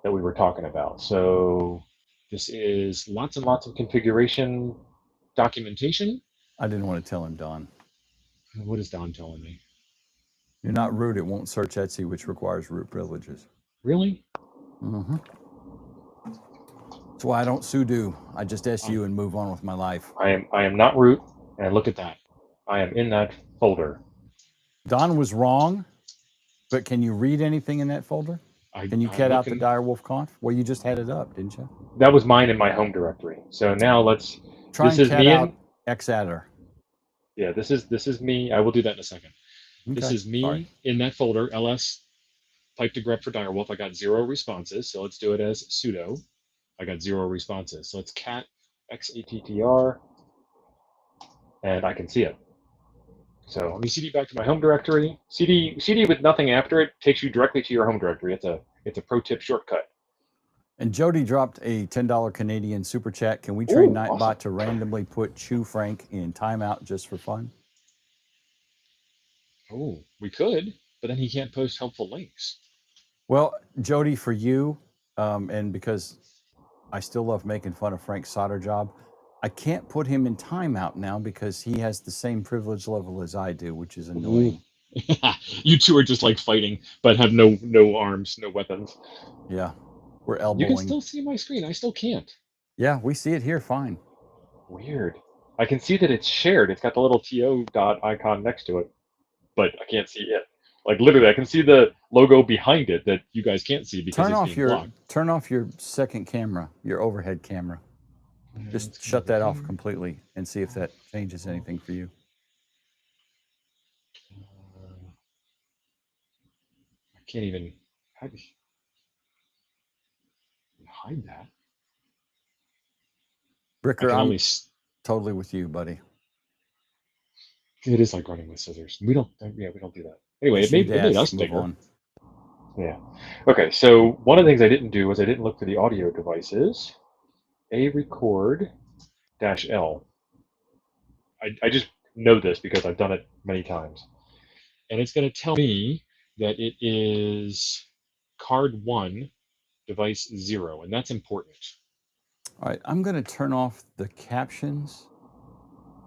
that we were talking about. So this is lots and lots of configuration documentation.
I didn't want to tell him, Don.
What is Don telling me?
You're not root. It won't search Etsy, which requires root privileges.
Really?
Mm-hmm. That's why I don't sudo. I just su and move on with my life.
I am not root, and look at that. I am in that folder.
Don was wrong, but can you read anything in that folder? Can you cut out the Direwolf conf? Well, you just had it up, didn't you?
That was mine in my home directory. So now let's
try and cut out Xastir.
Yeah, this is me. I will do that in a second. Okay. This is me in that folder, ls pipe to grep for Direwolf. I got 0 responses, so let's do it as sudo. I got 0 responses. So it's cat xattr, and I can see it. So let me cd back to my home directory. CD with nothing after it takes you directly to your home directory. It's a pro tip shortcut.
And Jody dropped a $10 Canadian super chat. Can we train Nightbot to randomly put Chew Frank in timeout just for fun?
Oh, we could, but then he can't post helpful links.
Well, Jody, for you, and because I still love making fun of Frank's solder job, I can't put him in timeout now because he has the same privilege level as I do, which is annoying.
You two are just like fighting, but have no arms, no weapons.
Yeah, we're elbowing.
You can still see my screen. I still can't.
Yeah, we see it here fine.
Weird. I can see that it's shared. It's got the little TO dot icon next to it, but I can't see it. Like literally, I can see the logo behind it that you guys can't see because it's being blocked.
Turn off your second camera, your overhead camera. Just shut that off completely and see if that changes anything for you.
I can't even hide that.
Bricker, I'm totally with you, buddy.
It is like running with scissors. We don't do that. Anyway, it made us bigger. Yeah. Okay, so one of the things I didn't do was I didn't look for the audio devices. A record -L. I just know this because I've done it many times. And it's going to tell me that it is card 1, device 0, and that's important.
All right, I'm going to turn off the captions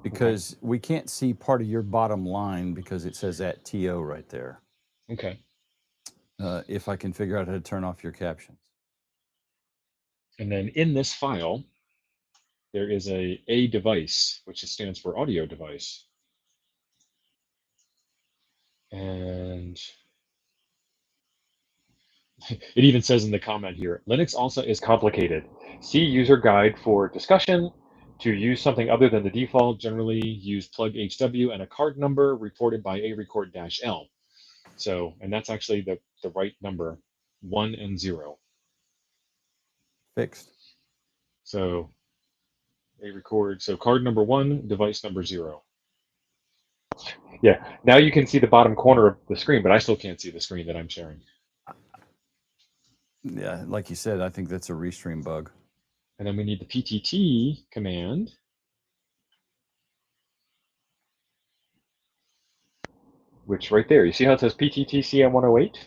because we can't see part of your bottom line because it says @TO right there.
Okay.
If I can figure out how to turn off your captions.
And then in this file, there is a device, which stands for audio device. And it even says in the comment here, Linux also is complicated. See user guide for discussion. To use something other than the default, generally use plug HW and a card number reported by a record -L. So, and that's actually the right number, 1 and 0.
Fixed.
So a record, so card number 1, device number 0. Yeah, now you can see the bottom corner of the screen, but I still can't see the screen that I'm sharing.
Yeah, like you said, I think that's a restream bug.
And then we need the PTT command. Which right there, you see how it says PTT CM108?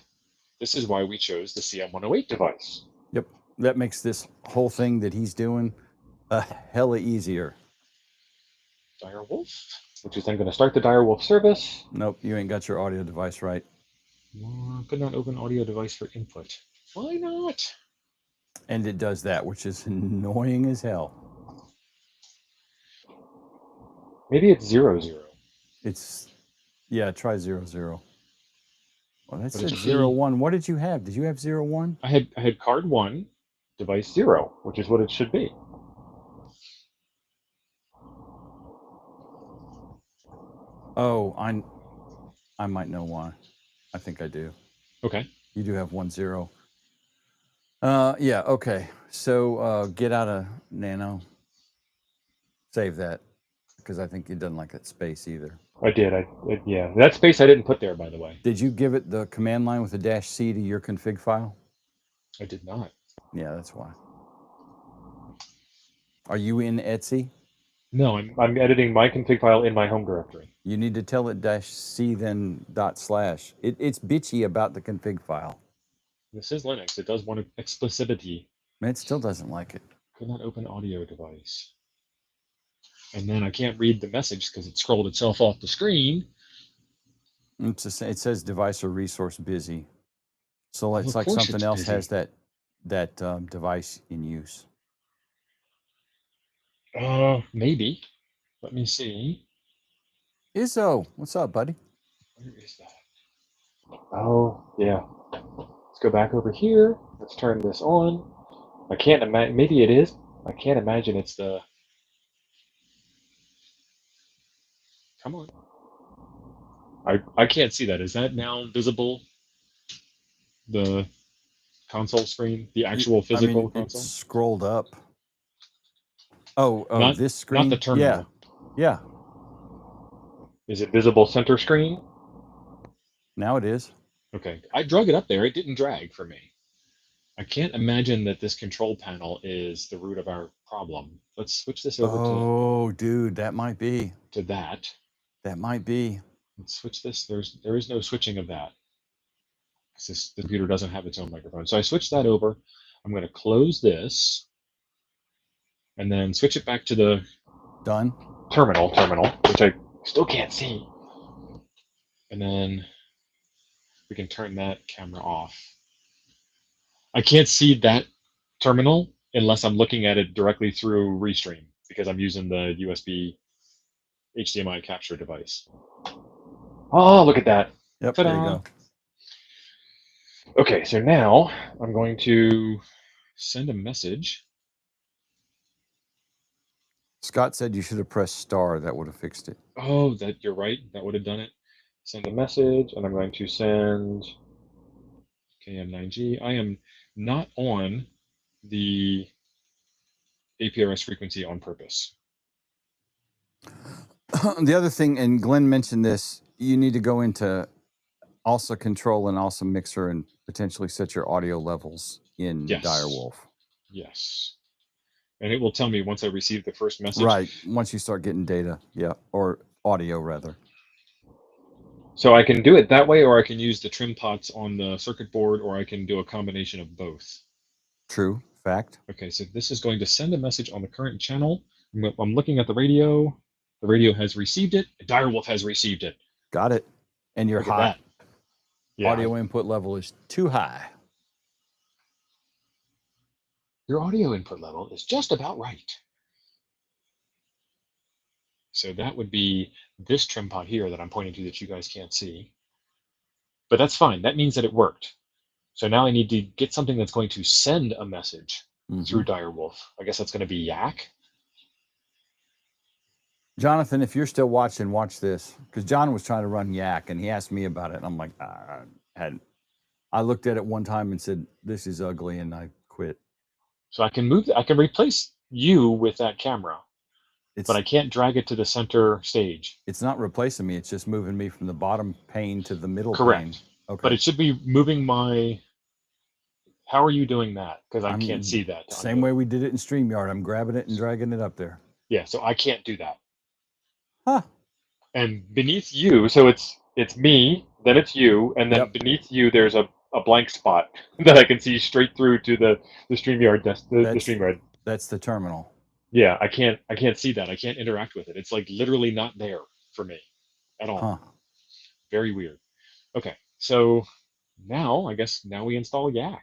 This is why we chose the CM108 device.
Yep, that makes this whole thing that he's doing a hella easier.
Direwolf, which is then going to start the Direwolf service.
Nope, you ain't got your audio device right.
Could not open audio device for input. Why not?
And it does that, which is annoying as hell.
Maybe it's 00.
It's, yeah, try 00. Well, that said 01. What did you have? Did you have 01?
I had card 1, device 0, which is what it should be.
Oh, I might know why. I think I do.
Okay.
You do have 10. Yeah, okay. So get out of Nano. Save that, because I think it doesn't like that space either.
I did. Yeah, that space I didn't put there, by the way.
Did you give it the command line with a -C to your config file?
I did not.
Yeah, that's why. Are you in Etsy?
No, I'm editing my config file in my home directory.
You need to tell it -C then /. It's bitchy about the config file.
This is Linux. It does want explicitity.
It still doesn't like it.
Could not open audio device. And then I can't read the message because it scrolled itself off the screen.
It says device or resource busy. So it's like something else has that device in use.
Maybe. Let me see.
Izzo, what's up, buddy?
Where is that? Oh, yeah. Let's go back over here. Let's turn this on. I can't imagine. Maybe it is. I can't imagine it's the. Come on. I can't see that. Is that now visible? The console screen, the actual physical console.
It's scrolled up. Oh,
not,
this screen.
Not the terminal.
Yeah.
Is it visible center screen?
Now it is.
Okay. I drug it up there. It didn't drag for me. I can't imagine that this control panel is the root of our problem. Let's switch this over to.
Oh, dude, that might be.
To that.
That might be.
Let's switch this. There is no switching of that. This computer doesn't have its own microphone. So I switched that over. I'm going to close this and then switch it back to the
done
terminal, which I still can't see. And then we can turn that camera off. I can't see that terminal unless I'm looking at it directly through Restream because I'm using the USB HDMI capture device. Oh, look at that.
Yep, there you
Ta-da.
go.
Okay, so now I'm going to send a message.
Scott said you should have pressed star. That would have fixed it.
Oh, that you're right. That would have done it. Send a message, and I'm going to send KM9G. I am not on the APRS frequency on purpose.
The other thing, and Glenn mentioned this, you need to go into ALSA control and ALSA mixer and potentially set your audio levels in
Yes.
Direwolf.
Yes. And it will tell me once I receive the first message.
Right. Once you start getting data. Yeah. Or audio, rather.
So I can do it that way, or I can use the trim pots on the circuit board, or I can do a combination of both.
True. Fact.
Okay, so this is going to send a message on the current channel. I'm looking at the radio. The radio has received it. Direwolf has received it.
Got it. And your
Look at that. Yeah,
audio input level is too high.
your audio input level is just about right. So that would be this trim pot here that I'm pointing to that you guys can't see. But that's fine. That means that it worked. So now I need to get something that's going to send a message through Direwolf. I guess that's going to be YAAC.
Jonathan, if you're still watching, watch this. Because John was trying to run YAAC, and he asked me about it. And I'm like, I looked at it one time and said, this is ugly, and I quit.
So I can replace you with that camera, but I can't drag it to the center stage.
It's not replacing me. It's just moving me from the bottom pane to the middle
Correct.
pane. Okay.
But it should be moving my... How are you doing that? Because I can't see that.
Same way we did it in StreamYard. I'm grabbing it and dragging it up there.
Yeah, so I can't do that.
Huh.
And beneath you, so it's me, then it's you, and then beneath you there's a blank spot that I can see straight through to the StreamYard the StreamYard.
That's the terminal.
Yeah, I can't see that. I can't interact with it. It's like literally not there for me at all.
Huh.
Very weird. Okay, so now I guess we install YAAC.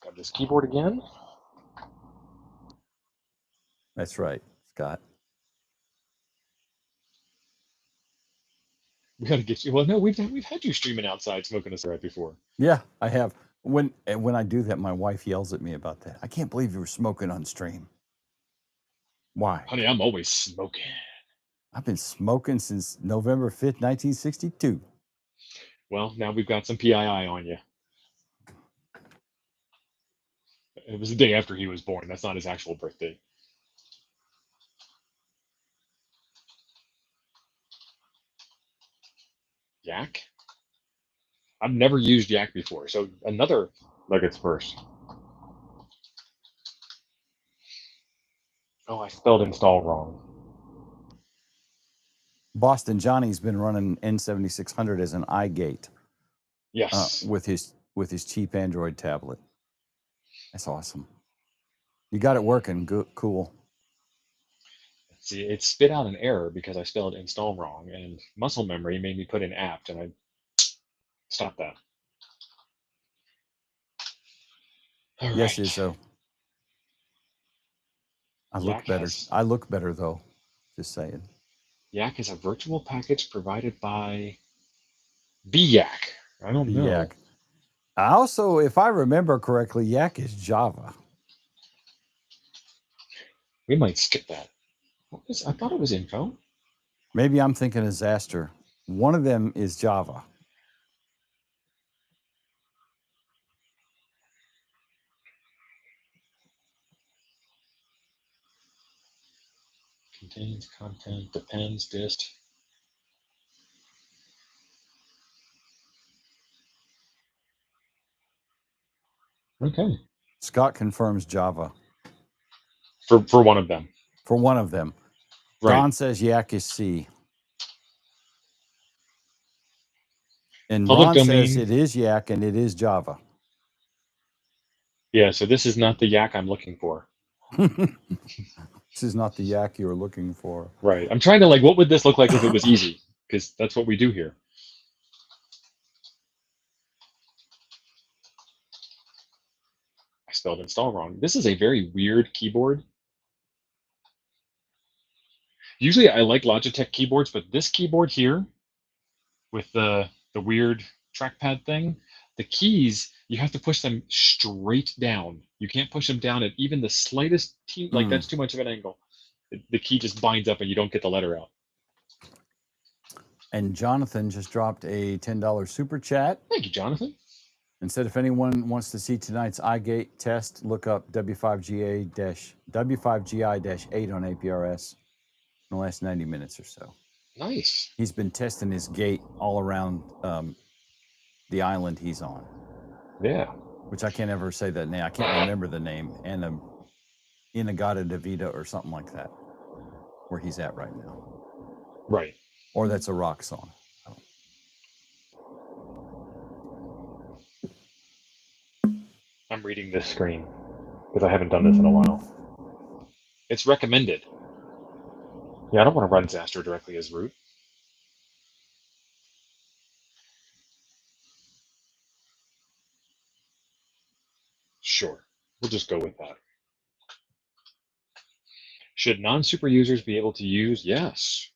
Got this keyboard again.
That's right, Scott.
We got to get you. Well, no, we've had you streaming outside smoking a cigarette before.
Yeah, I have. When I do that, my wife yells at me about that. I can't believe you were smoking on stream. Why?
Honey, I'm always smoking.
I've been smoking since November 5th, 1962.
Well, now we've got some PII on you. It was the day after he was born. That's not his actual birthday. YAAC? I've never used YAAC before, so another Nuggets first. Oh, I spelled install wrong.
Boston Johnny's been running N7600 as an iGate.
Yes.
With his cheap Android tablet. That's awesome. You got it working. Good, cool.
See, it spit out an error because I spelled install wrong, and muscle memory made me put in apt, and I stopped that. All
yes,
right.
Izzo. I look better. I look better though. Just saying.
YAAC is a virtual package provided by YAAC. I don't know.
YAAC. Also, if I remember correctly, YAAC is Java.
We might skip that. I thought it was info.
Maybe I'm thinking of Xastir. One of them is Java.
Contains content, depends, dist. Okay.
Scott confirms Java.
For one of them.
For one of them. Right. Don says YAAC is C. And Ron says it is YAAC and it is Java.
Yeah, so this is not the YAAC I'm looking for.
This is not the YAAC you were looking for.
Right. I'm trying to what would this look like if it was easy? Because that's what we do here. I spelled install wrong. This is a very weird keyboard. Usually I like Logitech keyboards, but this keyboard here with the weird trackpad thing, the keys, you have to push them straight down. You can't push them down at even the slightest like that's too much of an angle. The key just binds up and you don't get the letter out.
And Jonathan just dropped a $10 super chat.
Thank you, Jonathan.
And said if anyone wants to see tonight's iGate test, look up W5GI-8 on APRS in the last 90 minutes or so.
Nice.
He's been testing his gate all around the island he's on.
Yeah.
Which I can't ever say that name. I can't remember the name. And Inagata Davida or something like that, where he's at right now.
Right.
Or that's a rock song.
I'm reading this screen because I haven't done this in a while. It's recommended. Yeah, I don't want to run Xastir directly as root. Sure, we'll just go with that. Should non-super users be able to use? Yes.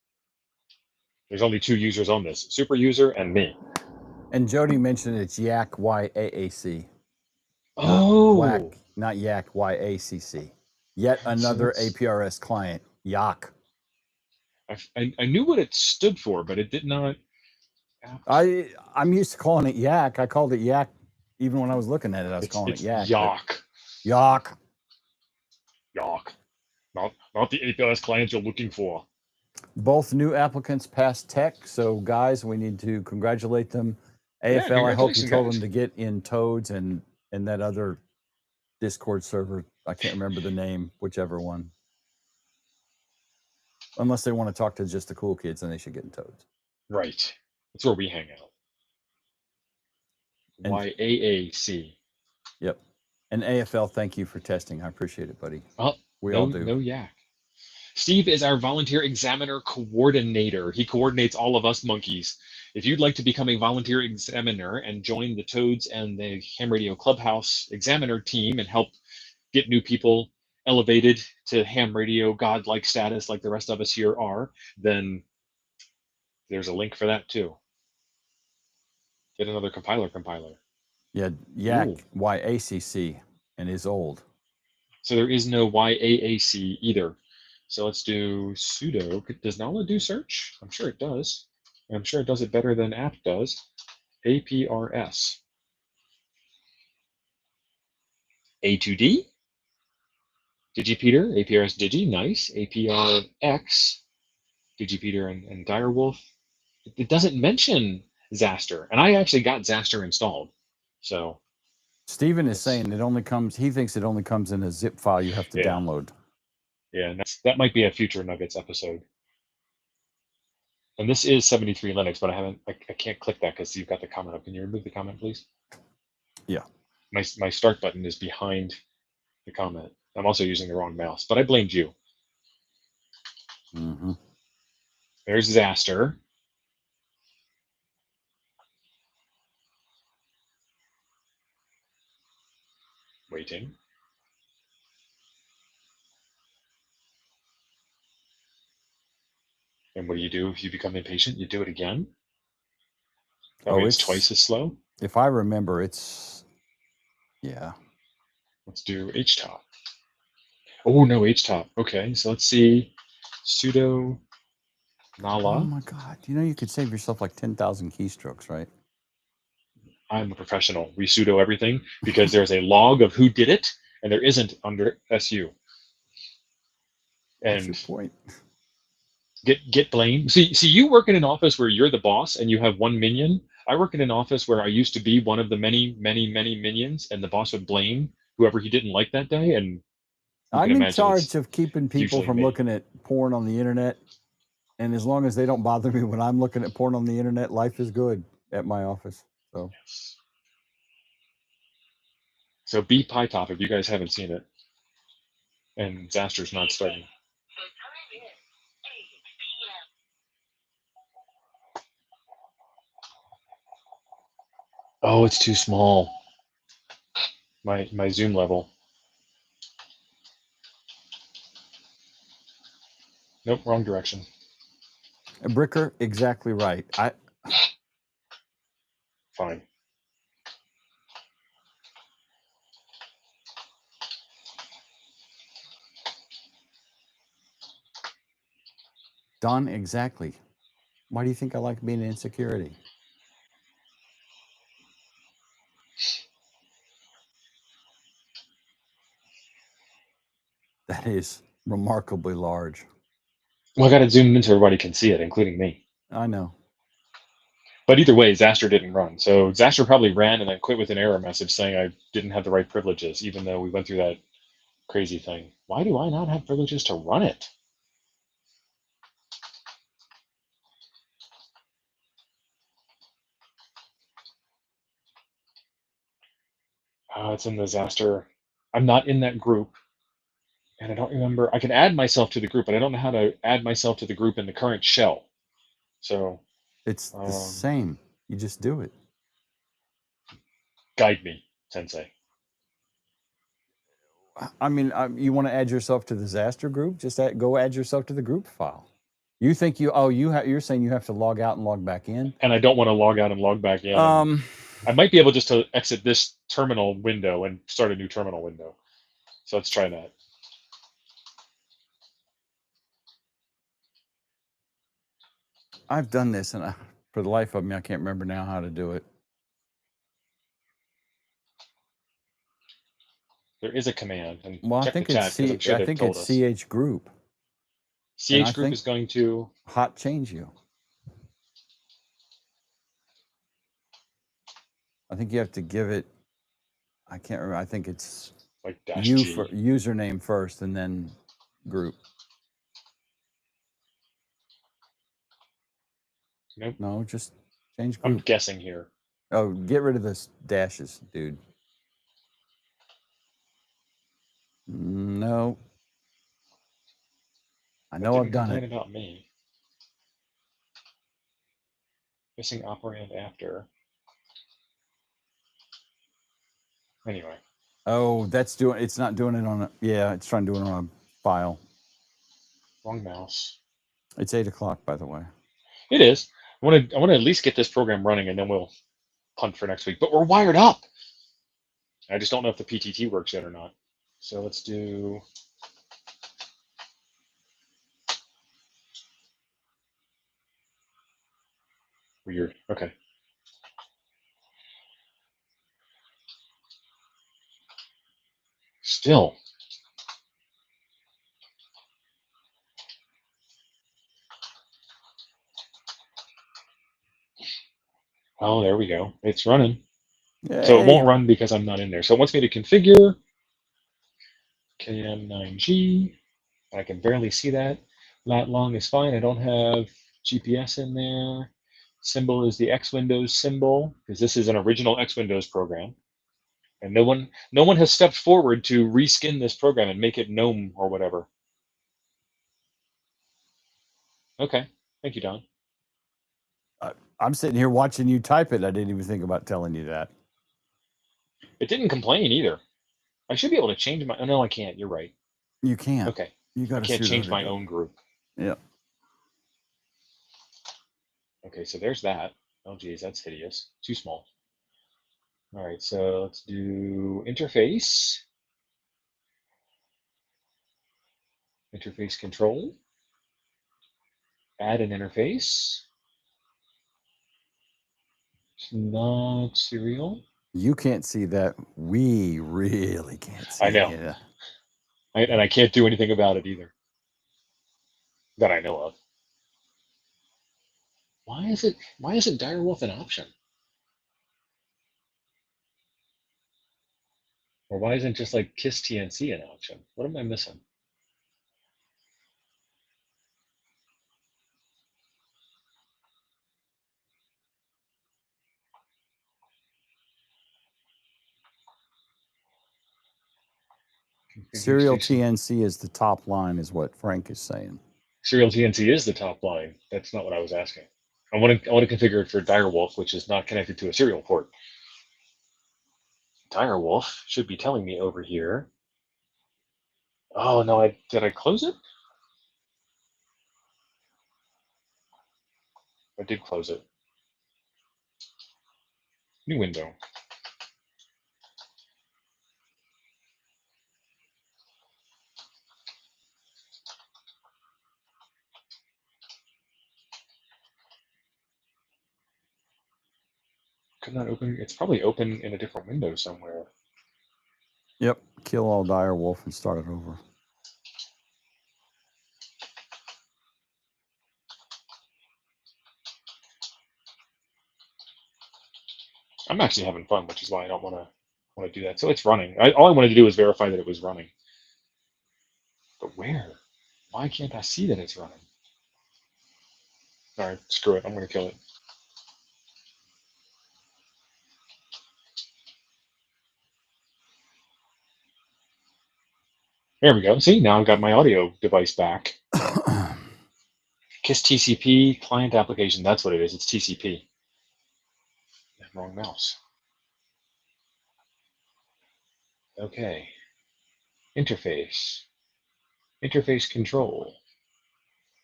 There's only 2 users on this, super user and me.
And Jody mentioned it's YAAC YAAC.
Oh.
Not YAAC YACC. Yet another APRS client, YAAC.
I knew what it stood for, but it did not.
I'm used to calling it YAAC. I called it YAAC even when I was looking at it. I was calling it YAAC.
YAAC.
YAAC.
YAAC. Not the APRS clients you're looking for.
Both new applicants passed tech, so guys, we need to congratulate them. AFL, I hope you told them to get in Toads and that other Discord server. I can't remember the name, whichever one. Unless they want to talk to just the cool kids, then they should get in Toads.
Right. That's where we hang out. And YAAC.
Yep. And AFL, thank you for testing. I appreciate it, buddy.
Well,
we all do.
No YAAC. Steve is our volunteer examiner coordinator. He coordinates all of us monkeys. If you'd like to become a volunteer examiner and join the Toads and the Ham Radio Clubhouse examiner team and help get new people elevated to ham radio godlike status like the rest of us here are, then there's a link for that too. Get another compiler.
Yeah, YAAC, YACC, and is old.
So there is no YAAC either. So let's do sudo. Does Nala do search? I'm sure it does. I'm sure it does it better than app does. APRS. A2D. DigiPeter, APRS Digi, nice. APRX, DigiPeter and Direwolf. It doesn't mention Xastir, and I actually got Xastir installed. So
Steven is saying it only comes, he thinks it only comes in a zip file you have to download.
Yeah, and that might be a future Nuggets episode. And this is 73 Linux, but I can't click that because you've got the comment up. Can you remove the comment, please?
Yeah.
My start button is behind the comment. I'm also using the wrong mouse, but I blamed you.
Mm-hmm.
There's Xastir. Waiting. And what do you do if you become impatient? You do it again? Oh, it's twice as slow?
If I remember, it's... Yeah.
Let's do htop. Oh, no, htop. Okay, so let's see. Sudo Nala.
Oh, my God. You know you could save yourself like 10,000 keystrokes, right?
I'm a professional. We sudo everything because there's a log of who did it, and there isn't under SU. And
what's your point?
Get blame. See, you work in an office where you're the boss and you have one minion. I work in an office where I used to be one of the many minions, and the boss would blame whoever he didn't like that day. And
I'm in charge of keeping people from looking at porn on the internet. And as long as they don't bother me when I'm looking at porn on the internet, life is good at my office. So,
yes. So be PyTop if you guys haven't seen it. And Xastir's not starting. Oh, it's too small. My zoom level. Nope, wrong direction.
Bricker, exactly right.
Fine.
Don, exactly. Why do you think I like being in security? That is remarkably large.
Well, I got to zoom in so everybody can see it, including me.
I know.
But either way, Xastir didn't run. So Xastir probably ran and then quit with an error message saying I didn't have the right privileges, even though we went through that crazy thing. Why do I not have privileges to run it? It's in the Xastir. I'm not in that group. And I don't remember. I can add myself to the group, but I don't know how to add myself to the group in the current shell. So
it's the same. You just do it.
Guide me, Sensei.
I mean, you want to add yourself to the Xastir group? Just go add yourself to the group file. You think you're saying you have to log out and log back in?
And I don't want to log out and log back in. I might be able just to exit this terminal window and start a new terminal window. So let's try that.
I've done this, and for the life of me, I can't remember now how to do it.
There is a command. And
well,
check
I think
the chat, because I'm sure they've told us.
CH group.
CH group is going to
hot change you. I think you have to give it. I can't remember. I think it's
like -G.
for username first, and then group.
Nope.
No, just change group.
I'm guessing here.
Oh, get rid of the dashes, dude. No. I know I've done it.
About me. Missing operand after. Anyway.
Oh, it's not doing it on a, yeah, it's trying to do it on a file.
Wrong mouse.
It's 8 o'clock, by the way.
It is. I want to at least get this program running, and then we'll punt for next week. But we're wired up. I just don't know if the PTT works yet or not. So let's do. Weird. Okay. Still. Oh, there we go. It's running. Yay. So it won't run because I'm not in there. So it wants me to configure KM9G. I can barely see that. Lat long is fine. I don't have GPS in there. Symbol is the X Windows symbol, because this is an original X Windows program. And no one has stepped forward to reskin this program and make it GNOME or whatever. Okay. Thank you, Don.
I'm sitting here watching you type it. I didn't even think about telling you that.
It didn't complain either. I should be able to change my. Oh, no, I can't. You're right.
You can't.
Okay.
You got.
I can't change my own group.
Yeah.
Okay, so there's that. Oh, geez, that's hideous. Too small. All right, so let's do interface. Interface control. Add an interface. It's not serial. You can't see that. We really can't see it. I know. It. And I can't do anything about it either. That I know of. Why isn't Direwolf an option? Or why isn't just like KISS TNC an option? What am I missing? Serial TNC is the top line, is what Frank is saying. Serial TNC is the top line. That's not what I was asking. I want to configure it for Direwolf, which is not connected to a serial port. Direwolf should be telling me over here. Oh no! Did I close it? I did close it. New window. Could not open. It's probably open in a different window somewhere.
Yep. Kill all Direwolf and start it over.
I'm actually having fun, which is why I don't want to do that. So it's running. All I wanted to do was verify that it was running. But where? Why can't I see that it's running? All right, screw it. I'm going to kill it. There we go. See, now I've got my audio device back. KISS TCP client application. That's what it is. It's TCP. Wrong mouse. Okay. Interface. Interface control.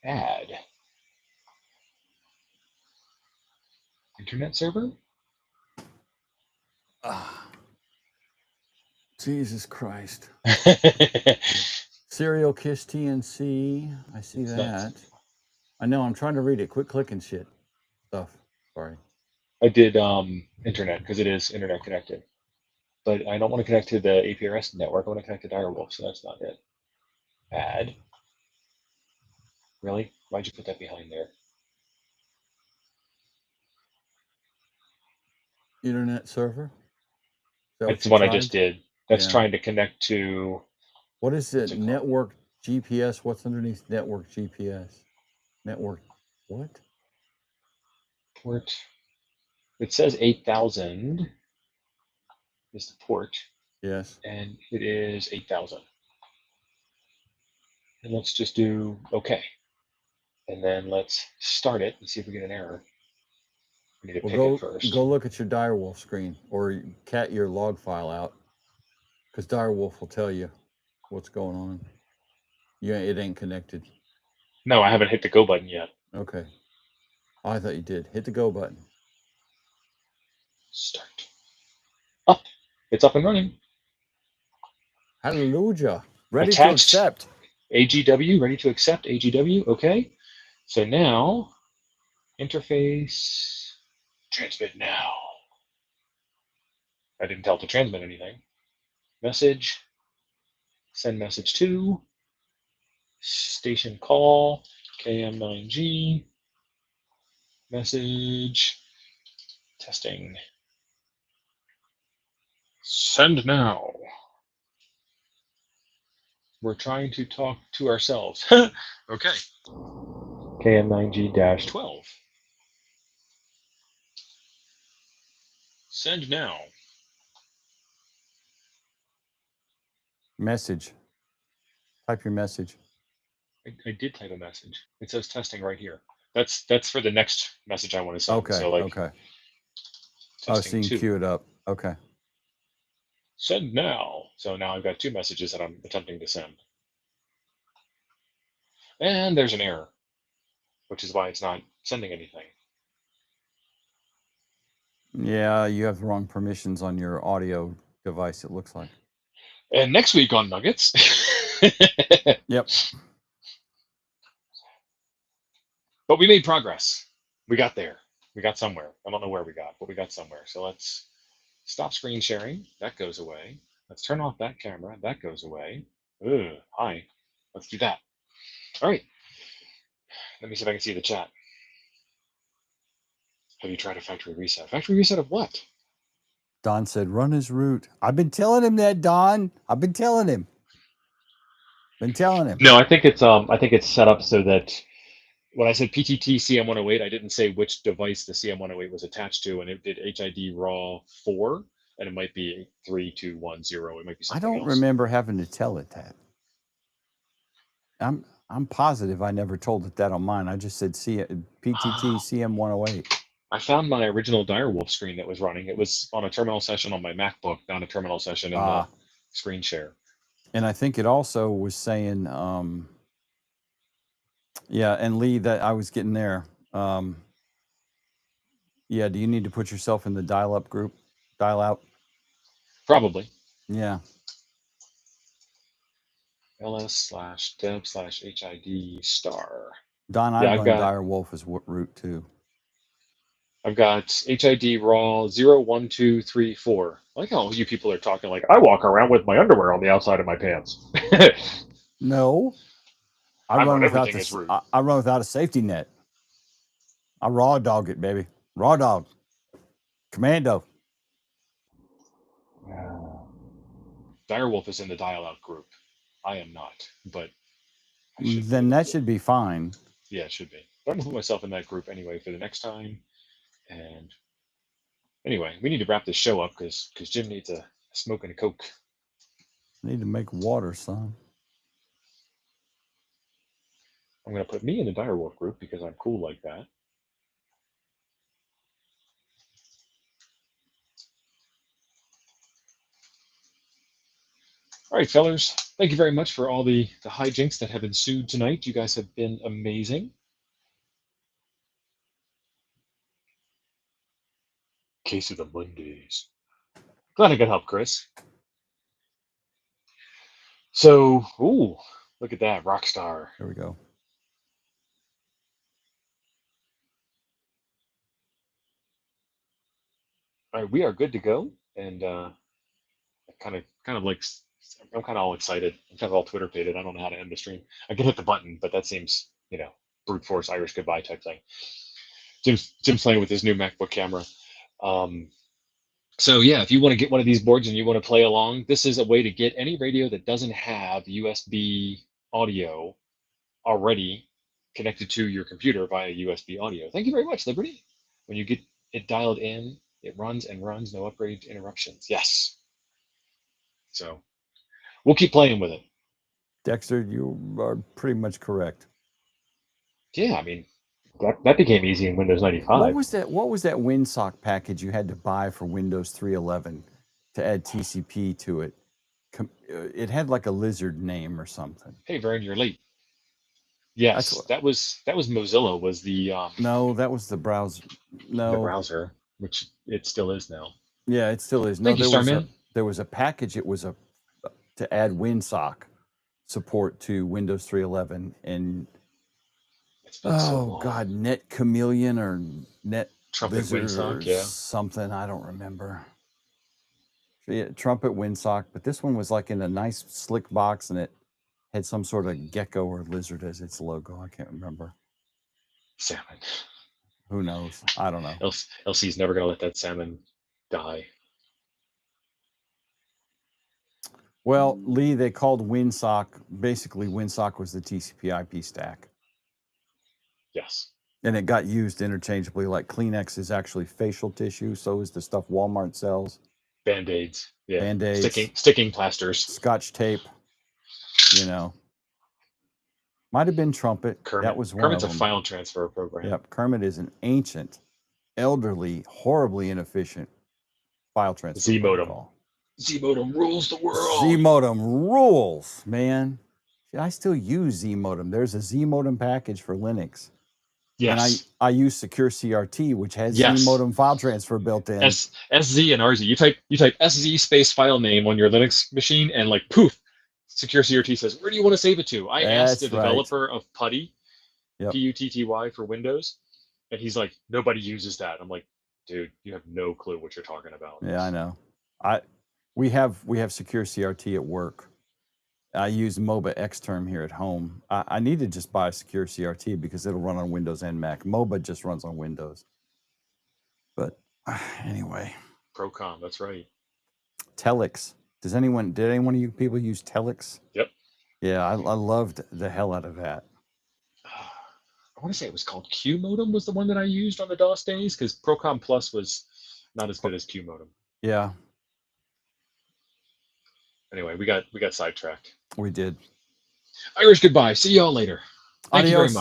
Add. Internet server?
Jesus Christ. Serial KISS TNC. I see that. I know. I'm trying to read it. Quit clicking shit. Stuff. Sorry.
I did internet because it is internet connected. But I don't want to connect to the APRS network. I want to connect to Direwolf, so that's not it. Add. Really? Why'd you put that behind there?
Internet server?
That's what I just did. That's trying to connect to...
What is it? Network GPS? What's underneath network GPS? Network what?
Port. It says 8,000 is the port.
Yes.
And it is 8,000. And let's just do OK. And then let's start it and see if we get an error. We need to pick it first.
Go look at your Direwolf screen or cat your log file out, because Direwolf will tell you what's going on. Yeah, it ain't connected.
No, I haven't hit the go button yet.
Okay. Oh, I thought you did. Hit the go button.
Start. Up. It's up and running.
Hallelujah. Ready to accept.
AGW, ready to accept AGW. Okay. So now, interface, transmit now. I didn't tell it to transmit anything. Message, send message to, station call, KM9G, message, testing. Send now. We're trying to talk to ourselves. Okay. KM9G-12. Send now.
Message. Type your message.
I did type a message. It says testing right here. That's for the next message I want to send.
Okay.
So like,
okay. Oh, so you can queue it up. Okay.
Send now. So now I've got two messages that I'm attempting to send. And there's an error, which is why it's not sending anything.
Yeah, you have the wrong permissions on your audio device, it looks like.
And next week on Nuggets.
Yep.
But we made progress. We got there. We got somewhere. I don't know where we got, but we got somewhere. So let's stop screen sharing. That goes away. Let's turn off that camera. That goes away. Ugh, hi. Let's do that. All right. Let me see if I can see the chat. Have you tried a factory reset? Factory reset of what?
Don said, run his route. I've been telling him that, Don. I've been telling him.
No, I think it's set up so that when I said PTT CM108, I didn't say which device the CM108 was attached to, and it did HID raw 4, and it might be 3210. It might be something else.
I don't remember having to tell it that. I'm positive I never told it that on mine. I just said PTT CM108.
I found my original Direwolf screen that was running. It was on a terminal session on my MacBook, not a terminal session in the screen share.
And I think it also was saying, yeah, and Lee, that I was getting there. Yeah, do you need to put yourself in the dial-up group? Dial-out?
Probably.
Yeah.
ls/dev/hid star.
Don,
Yeah,
I'd
I've
run
got
Direwolf as root too.
HID raw 01234. I like how you people are talking like I walk around with my underwear on the outside of my pants.
No, I
I
run
run
without
everything as root.
I run without a safety net. I raw dog it, baby. Raw dog. Commando.
Direwolf is in the dial-out group. I am not, but I should
Then that should be fine.
Yeah, it should be. But I'm gonna put myself in that group anyway for the next time. And anyway, we need to wrap this show up because Jim needs a smoke and a Coke.
I need to make water, son.
I'm gonna put me in the Direwolf group because I'm cool like that. All right, fellers. Thank you very much for all the hijinks that have ensued tonight. You guys have been amazing. Case of the Mondays. Glad I could help, Chris. So, ooh, look at that, Rockstar.
Here we go.
All right, we are good to go, and kind of like I'm kind of all excited. I'm kind of all Twitter pated. I don't know how to end the stream. I can hit the button, but that seems, brute force Irish goodbye type thing. Jim's playing with his new MacBook camera. So yeah, if you want to get one of these boards and you want to play along, this is a way to get any radio that doesn't have USB audio already connected to your computer via USB audio. Thank you very much, Liberty. When you get it dialed in, it runs and runs, no upgrade interruptions. Yes. So we'll keep playing with it.
Dexter, you are pretty much correct.
Yeah, I mean, that became easy in Windows 95.
What was that WinSock package you had to buy for Windows 3.11 to add TCP to it? It had like a lizard name or something.
Hey, Vern, you're late. Yes, that was Mozilla. Was the
no, that was the browser. No,
the browser, which it still is now.
Yeah, it still is.
Thank you, Starman.
There was a package. It was to add WinSock support to Windows 3.11 and God, Net Chameleon or Net
Trumpet
Lizard
WinSock,
or something. I don't remember. Yeah, Trumpet WinSock, but this one was like in a nice slick box and it had some sort of gecko or lizard as its logo. I can't remember.
Salmon.
Who knows? I don't know.
LC's never going to let that salmon die.
Well, Lee, they called WinSock, basically WinSock was the TCP IP stack.
Yes.
And it got used interchangeably, like Kleenex is actually facial tissue, so is the stuff Walmart sells.
Band-Aids. Yeah.
Band-Aids.
Sticking plasters.
Scotch tape. Might have been Trumpet.
Kermit.
That was one
Kermit's
of them.
a file transfer program.
Yep. Kermit is an ancient, elderly, horribly inefficient file transfer protocol.
Z-modem rules the world.
Z-modem rules, man. I still use Z-modem. There's a Z-modem package for Linux.
Yes.
And I use Secure CRT, which has Z-modem file transfer built in.
SZ and RZ. You type SZ space file name on your Linux machine, and like poof, Secure CRT says, where do you want to save it to? I asked the developer of Putty, P-U-T-T-Y for Windows, and he's like, nobody uses that. I'm like, dude, you have no clue what you're talking about.
Yeah, I know. We have Secure CRT at work. I use MOBA Xterm here at home. I need to just buy a Secure CRT because it'll run on Windows and Mac. MOBA just runs on Windows. But anyway.
Procom, that's right.
Telix. Did anyone of you people use Telix?
Yep.
Yeah, I loved the hell out of that.
I want to say it was called Q modem was the one that I used on the DOS days because Procom Plus was not as good as Q modem.
Yeah.
Anyway, we got sidetracked.
We did.
Irish goodbye. See y'all later. Thank you very much.